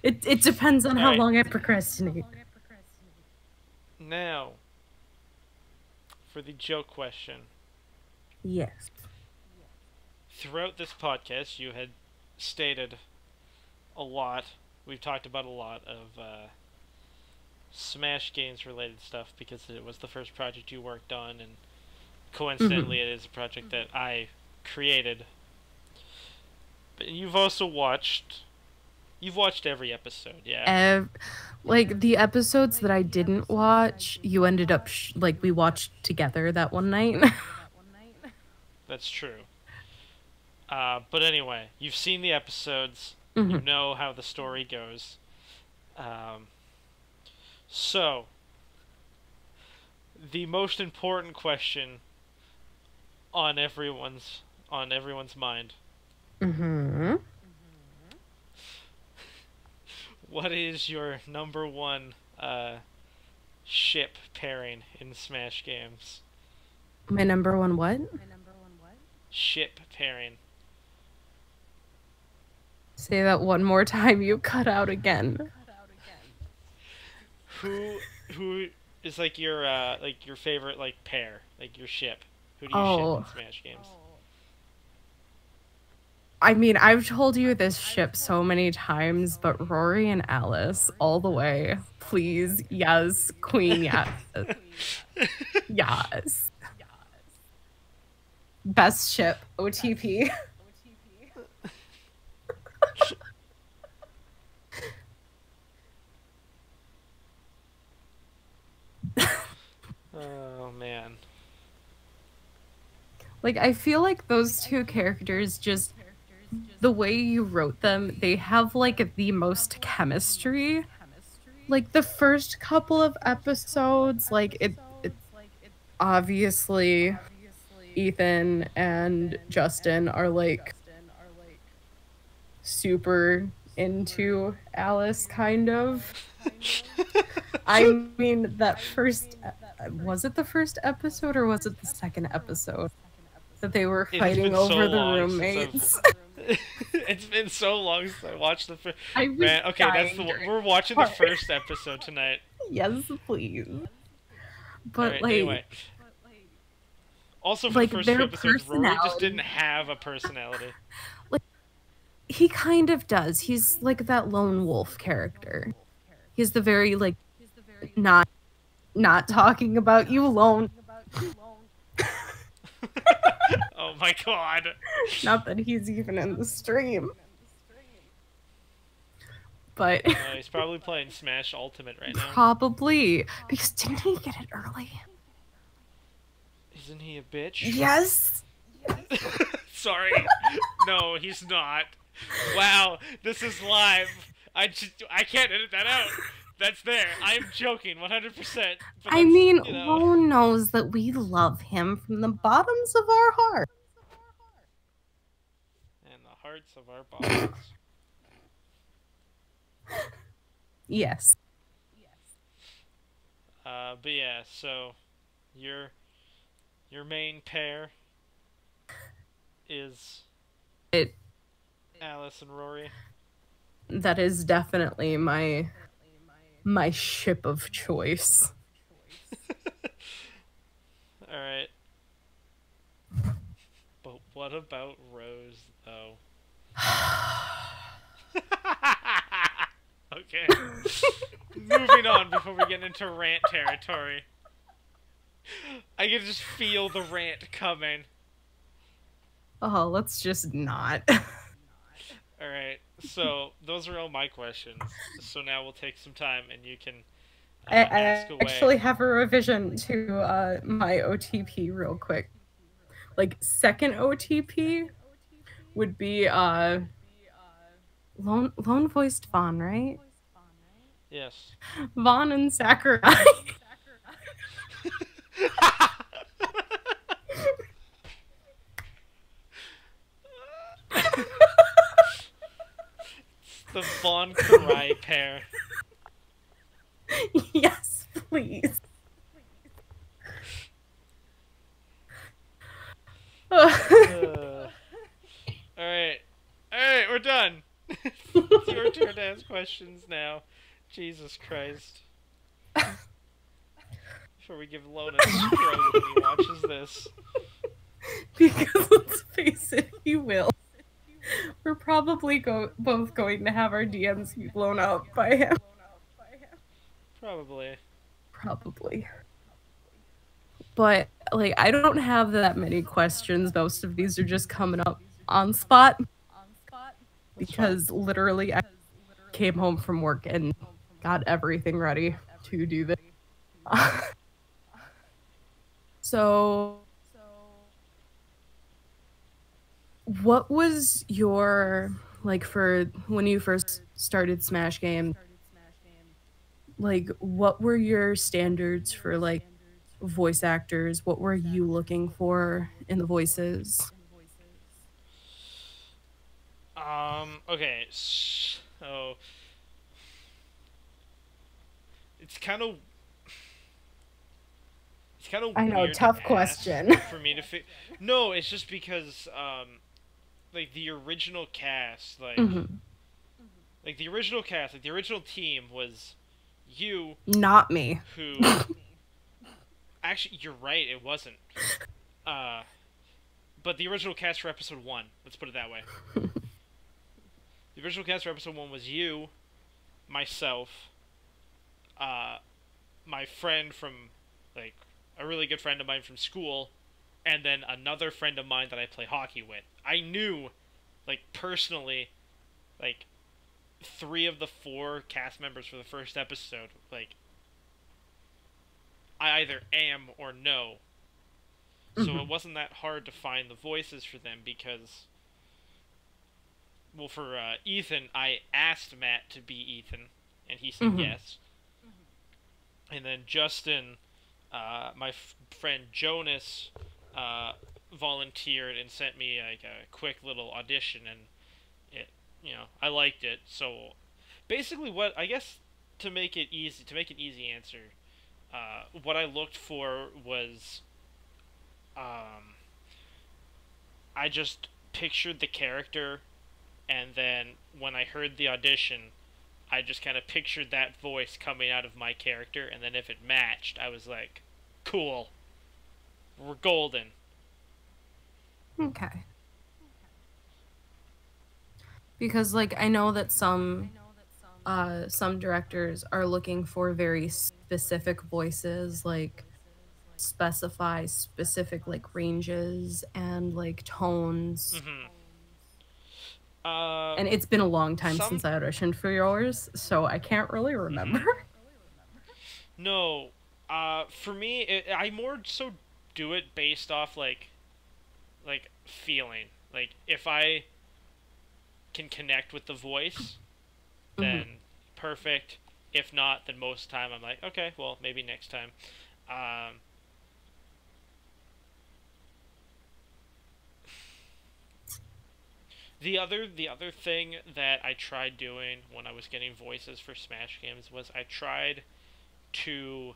It depends on how long I procrastinate. Now, for the joke question. Yes. Throughout this podcast, you had stated a lot. We've talked about a lot of Smash games related stuff because it was the first project you worked on, and coincidentally, it is a project that I created. But you've also watched. You've watched every episode, yeah. Like the episodes that I didn't watch, you ended up we watched together that one night. That's true. But anyway, you've seen the episodes. You know how the story goes. So, the most important question on everyone's mind. What is your number one ship pairing in Smash games? My number one what? Ship pairing. Say that one more time. You cut out again. Who is like your favorite like pair, like your ship? Who do you ship in Smash games? I mean, I've told you this ship so many times, but Rory and Alice, all the way. Please, yes, Queen, yes. Yes. Best ship, OTP. Oh man. Like, I feel like those two characters just the way you wrote them, they have like the most chemistry. Like the first couple of episodes, like it obviously Ethan and Justin are like super into Alice kind of. I mean that first was it the first episode or was it the second episode that they were It has fighting been so over the long since I've. roommates? It's been so long since I watched the first. I was Man, okay, that's dying the. during We're that watching the part. first episode tonight. Yes, please. All But right. Anyway, also for the first two their episodes, Rory just didn't personality, have a personality. like he kind of does. He's like that lone wolf character. He's the very like not not talking about you lone. Oh my god. Not that he's even in the stream. But He's probably playing Smash Ultimate right now. probably because didn't he get it early? Isn't he a bitch? Yes. Sorry. No, he's not. Wow, this is live. I can't edit that out. That's there. I'm joking, 100%. But I mean, you know, Lone knows that we love him from the bottoms of our heart. and the hearts of our bodies. Yes. But yeah, so your main pair is It Alice and Rory. that is definitely my ship of choice. All right. But what about Rose, though? Okay. Moving on before we get into rant territory. I can just feel the rant coming. Oh, let's just not. Alright, so those are all my questions. So now we'll take some time and you can I ask away. actually have a revision to my OTP real quick. Like second OTP would be lone voiced Vaughn, right? Yes. Vaughn and Sakurai. The Von Karai pair. Yes, please. Alright. Alright, we're done. It's your turn to ask questions now. Jesus Christ. Before we give Lona a stroke when he watches this. Because let's face it, he will. We're probably both going to have our DMs be blown up by him. Probably. Probably. But like I don't have that many questions. Most of these are just coming up on spot because literally I came home from work and got everything ready to do this. So what was your like for when you first started Smash Game? Like what were your standards for like voice actors? What were you looking for in the voices? Okay, so it's kind of I know, weird to tough ask question. for me to No, it's just because like the original cast, Mhm. like the original cast, like the original team was you, Not me. who actually you're right, it wasn't. But the original cast for episode 1, let's put it that way. The original cast for episode 1 was you, myself, my friend from, like, a really good friend of mine from school, and then another friend of mine that I play hockey with. I knew, like, personally, like, 3 of the 4 cast members for the first episode. Like, I either am or know. So it Hmm. wasn't that hard to find the voices for them because, well, for Ethan, I asked Matt to be Ethan, and he said Hmm. yes. And then Justin, my friend Jonas, uh, volunteered and sent me like a quick little audition, and it, I liked it. So basically, what I guess to make an easy answer, what I looked for was, um, I just pictured the character, and then when I heard the audition, I just kind of pictured that voice coming out of my character, and then if it matched, I was like, cool, we're golden. Okay. Because like I know that some directors are looking for very specific voices, like specify specific like ranges and like tones. Mm-hmm. Uh, And it's been a long time some since I auditioned for yours, so I can't really remember. mm-hmm. No, for me, I more so do it based off like feeling. Like if I can connect with the voice, Hmm. then perfect. If not, then most of the time I'm like, okay, well maybe next time. Um, the other thing that I tried doing when I was getting voices for Smash games was I tried to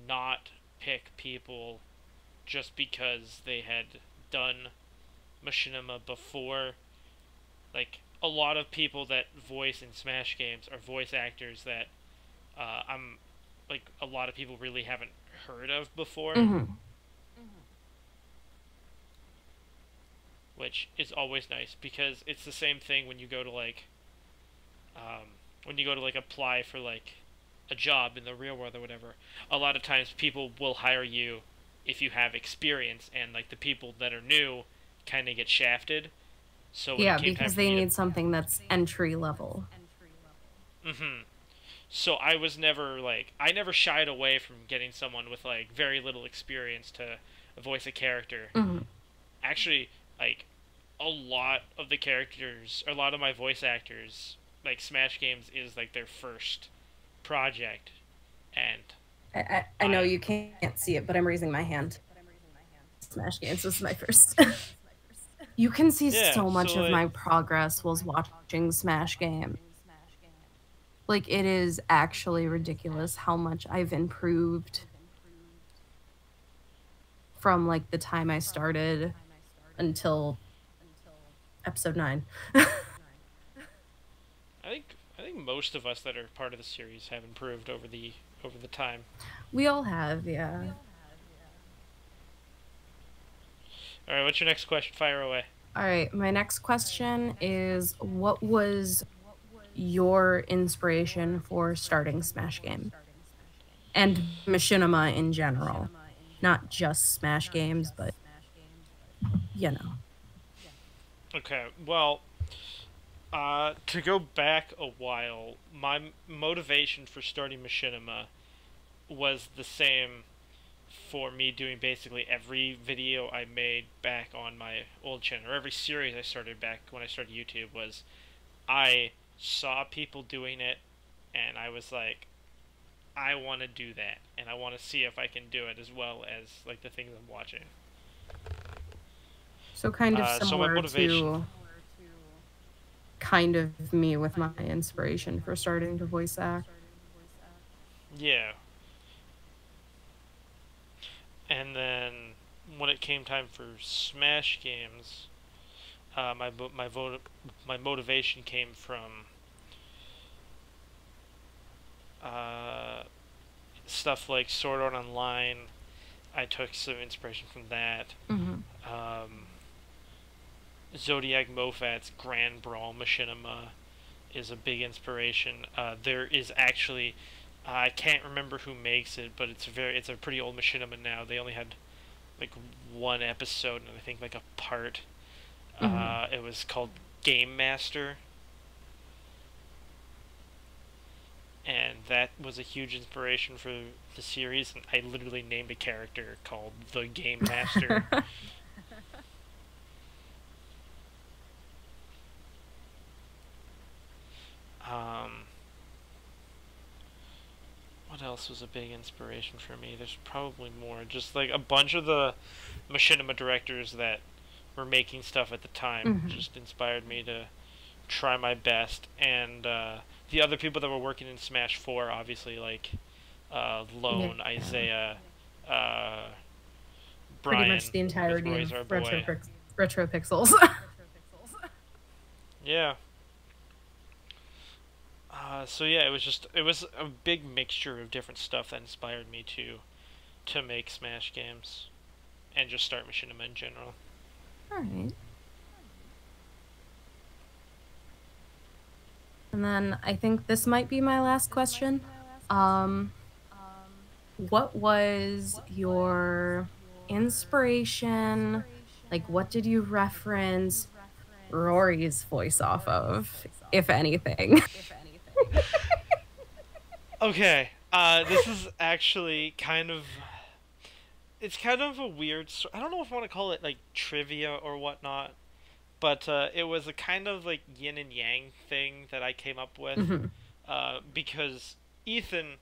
not pick people just because they had done machinima before. Like a lot of people that voice in Smash games are voice actors that I'm like a lot of people really haven't heard of before, Hmm. which is always nice because it's the same thing when you go to like apply for like a job in the real world or whatever. A lot of times people will hire you if you have experience, and like the people that are new kind of get shafted. So when it Yeah, came time because for they me to, need something that's entry level. mm-hmm. So I was never like I never shied away from getting someone with like very little experience to voice a character. Hmm. Actually, like a lot of my voice actors, like Smash Games is like their first project, and I know I you can't see it, but I'm raising my hand. Smash Games was my first. You can see yeah, so much so of like my progress while watching Smash Game. Like it is actually ridiculous how much I've improved from like the time I started until episode 9. I think most of us that are part of the series have improved over the time. We all have, yeah. All right, what's your next question? Fire away. All right, my next question is what was your inspiration for starting Smash Game and Machinima in general? Not just Smash games, but you know. Okay, well, to go back a while, my motivation for starting Machinima was the same for me doing basically every video I made back on my old channel, or every series I started back when I started YouTube, was I saw people doing it, and I was like, I want to do that, and I want to see if I can do it as well as like the things I'm watching. So kind of So my similar motivation, to kind of me with my inspiration for starting to voice act. yeah, and then when it came time for Smash games, my motivation came from uh, stuff like Sword Art Online. I took some inspiration from that. Hmm. Um, Zodiac Mofat's Grand Brawl Machinima is a big inspiration. There is actually, I can't remember who makes it, but it's a pretty old machinima now. They only had like one episode and I think like a part. Hmm. It was called Game Master, and that was a huge inspiration for the series. And I literally named a character called the Game Master. um, what else was a big inspiration for me? There's probably more. Just like a bunch of the machinima directors that were making stuff at the time just inspired me to try my best. And the other people that were working in Smash 4, obviously, like Lone, Yeah. Isaiah, uh, Pretty Brian, much the with entirety Roy's of our boy. Retro Pixels. Yeah. So yeah, it was a big mixture of different stuff that inspired me to make Smash games and just start Machinima in general. Alright. And then I think this might be my last question. What was your inspiration? Like, what did you reference Rory's voice off of, if anything? Okay, this is actually kind of it's kind of a weird. I don't know if I want to call it like trivia or whatnot, but it was a kind of like yin and yang thing that I came up with, because Ethan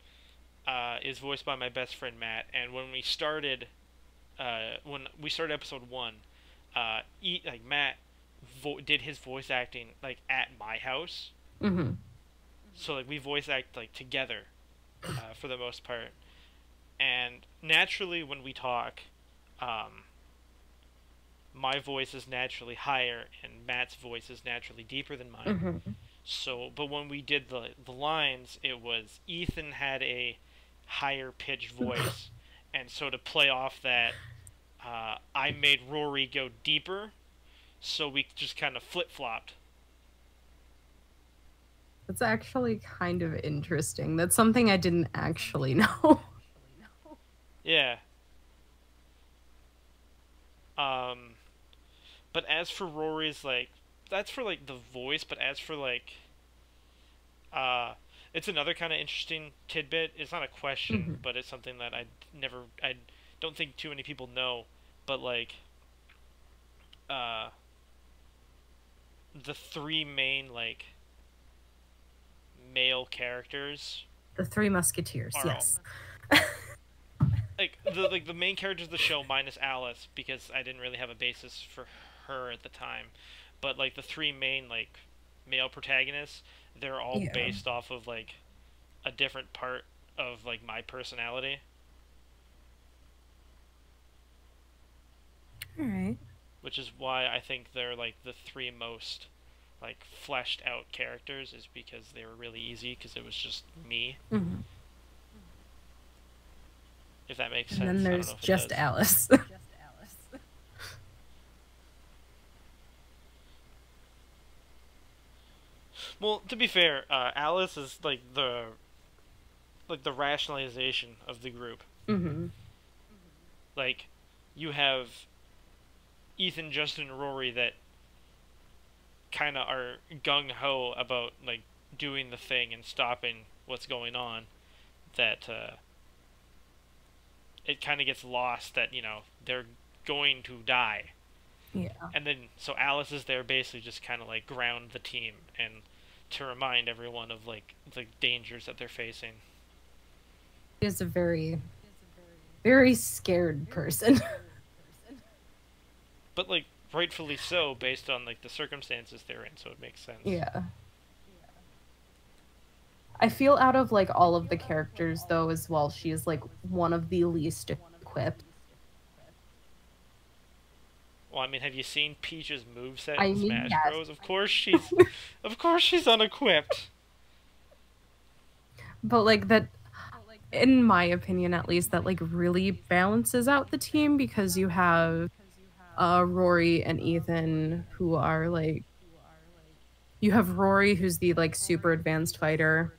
is voiced by my best friend Matt, and when we started episode 1, like Matt did his voice acting like at my house, so like we voice act like together for the most part, and naturally when we talk, my voice is naturally higher and Matt's voice is naturally deeper than mine. So, but when we did the lines, it was Ethan had a higher pitched voice, and so to play off that, I made Rory go deeper, so we just kind of flip flopped. That's actually kind of interesting. That's something I didn't actually know. Yeah. Um, but as for Rory's, like, that's for like the voice, but as for like, uh, it's another kind of interesting tidbit. It's not a question, but it's something that I don't think too many people know. But like, uh, the three main like male characters The Three Musketeers, are yes. like the main characters of the show minus Alice, because I didn't really have a basis for her at the time. But like the three main like male protagonists, they're all Yeah. based off of like a different part of like my personality. All right. Which is why I think they're like the three most like fleshed out characters, is because they were really easy because it was just me. If that makes sense. And then there's just Alice. Well, to be fair, Alice is like the rationalization of the group. Like, you have Ethan, Justin, and Rory that kind of are gung ho about like doing the thing and stopping what's going on. That it kind of gets lost that they're going to die. Yeah. And then so Alice is there basically just kind of like ground the team and to remind everyone of like the dangers that they're facing. She is a very, very scared person. But like rightfully so, based on like the circumstances they're in, so it makes sense. Yeah. I feel out of like all of the characters though as well, she is like one of the least equipped. Well, I mean, have you seen Peach's moveset I in mean, Smash yes. Bros? Of course she's unequipped. But like that, in my opinion at least, that like really balances out the team, because you have Rory and Ethan who are like, you have Rory who's the like super advanced fighter.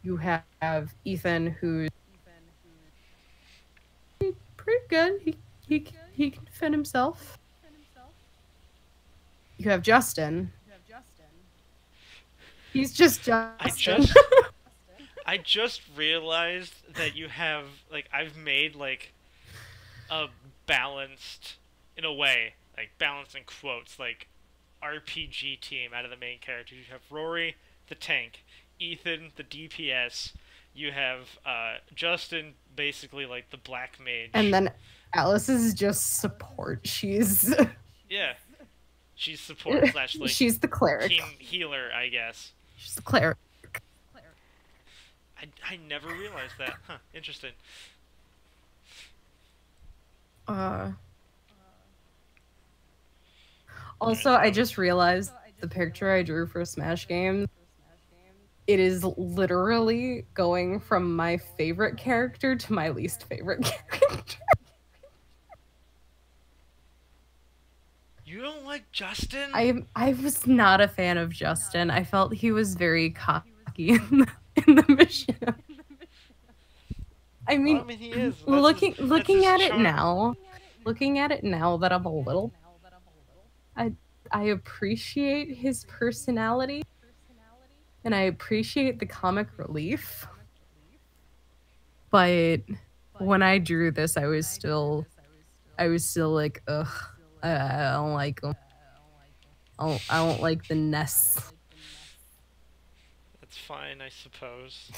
You have Ethan who's pretty good. He can defend himself. You have Justin. He's just Justin. I just realized that you have like I've made like a balanced, in a way, like balanced in quotes, like RPG team out of the main characters. You have Rory, the tank, Ethan, the DPS. You have Justin, basically like the black And mage. then Alice is just support. She's Yeah, she's support slash like she's the cleric. team healer, I guess. She's the cleric. I never realized that. Huh, interesting. Uh, Alright, Also, I so just realized the picture I drew for Smash Games. It is literally going from my favorite character to my least favorite character. you don't like Justin? I was not a fan of Justin. I felt he was very cocky in the mission. I Well, mean, I mean he is. That's looking his at it charm. now, that I'm a little, I I appreciate his personality and I appreciate the comic relief. But when I drew this, I was still like, ugh, I don't like him. I don't like the nests. That's fine, I suppose.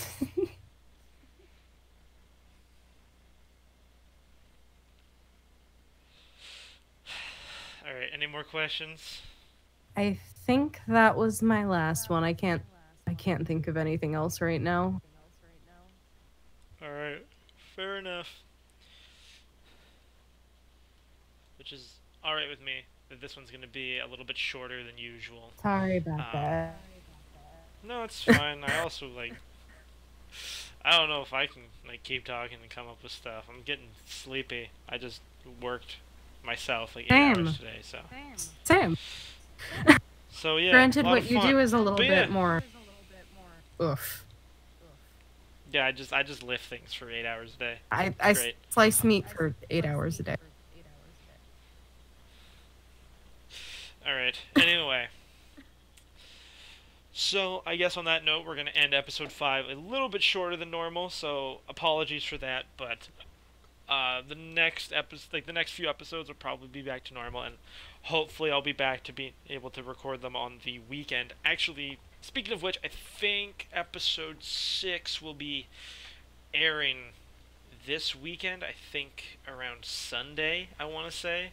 Alright, any more questions? I think that was my last one. I can't think of anything else right now. Alright, fair enough. Which is alright with me. That this one's gonna be a little bit shorter than usual. Sorry about Um, that. no, it's fine. I also like. I don't know if I can like keep talking and come up with stuff. I'm getting sleepy. I just worked myself like 8 hours today, so. Same. So yeah. Granted, a lot what of you fun. do is a little But bit yeah. more. Oof. Yeah, I just lift things for 8 hours a day. I Great. slice meat for 8 hours a day. Alright, anyway. So, I guess on that note, we're going to end episode 5 a little bit shorter than normal, so apologies for that, but the next episode, like the next few episodes will probably be back to normal, and hopefully I'll be back to be able to record them on the weekend. Actually, speaking of which, I think episode 6 will be airing this weekend, I think around Sunday, I want to say.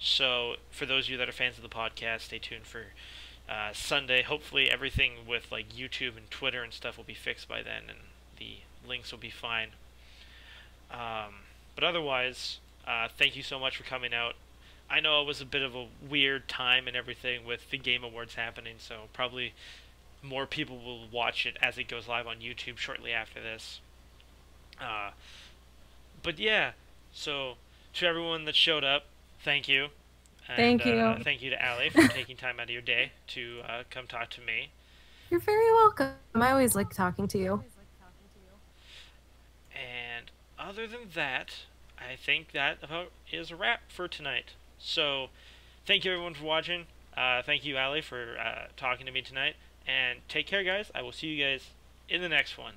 So, for those of you that are fans of the podcast, stay tuned for Sunday. Hopefully, everything with like YouTube and Twitter and stuff will be fixed by then, and the links will be fine. But otherwise, thank you so much for coming out. I know it was a bit of a weird time and everything with the Game Awards happening, so probably more people will watch it as it goes live on YouTube shortly after this. But yeah, so to everyone that showed up, thank you. And, Thank you. thank you to Allie for taking time out of your day to come talk to me. You're very welcome. I always like talking to you. And other than that, I think that about is a wrap for tonight. So, thank you everyone for watching. Thank you, Allie, for talking to me tonight. And take care, guys. I will see you guys in the next one.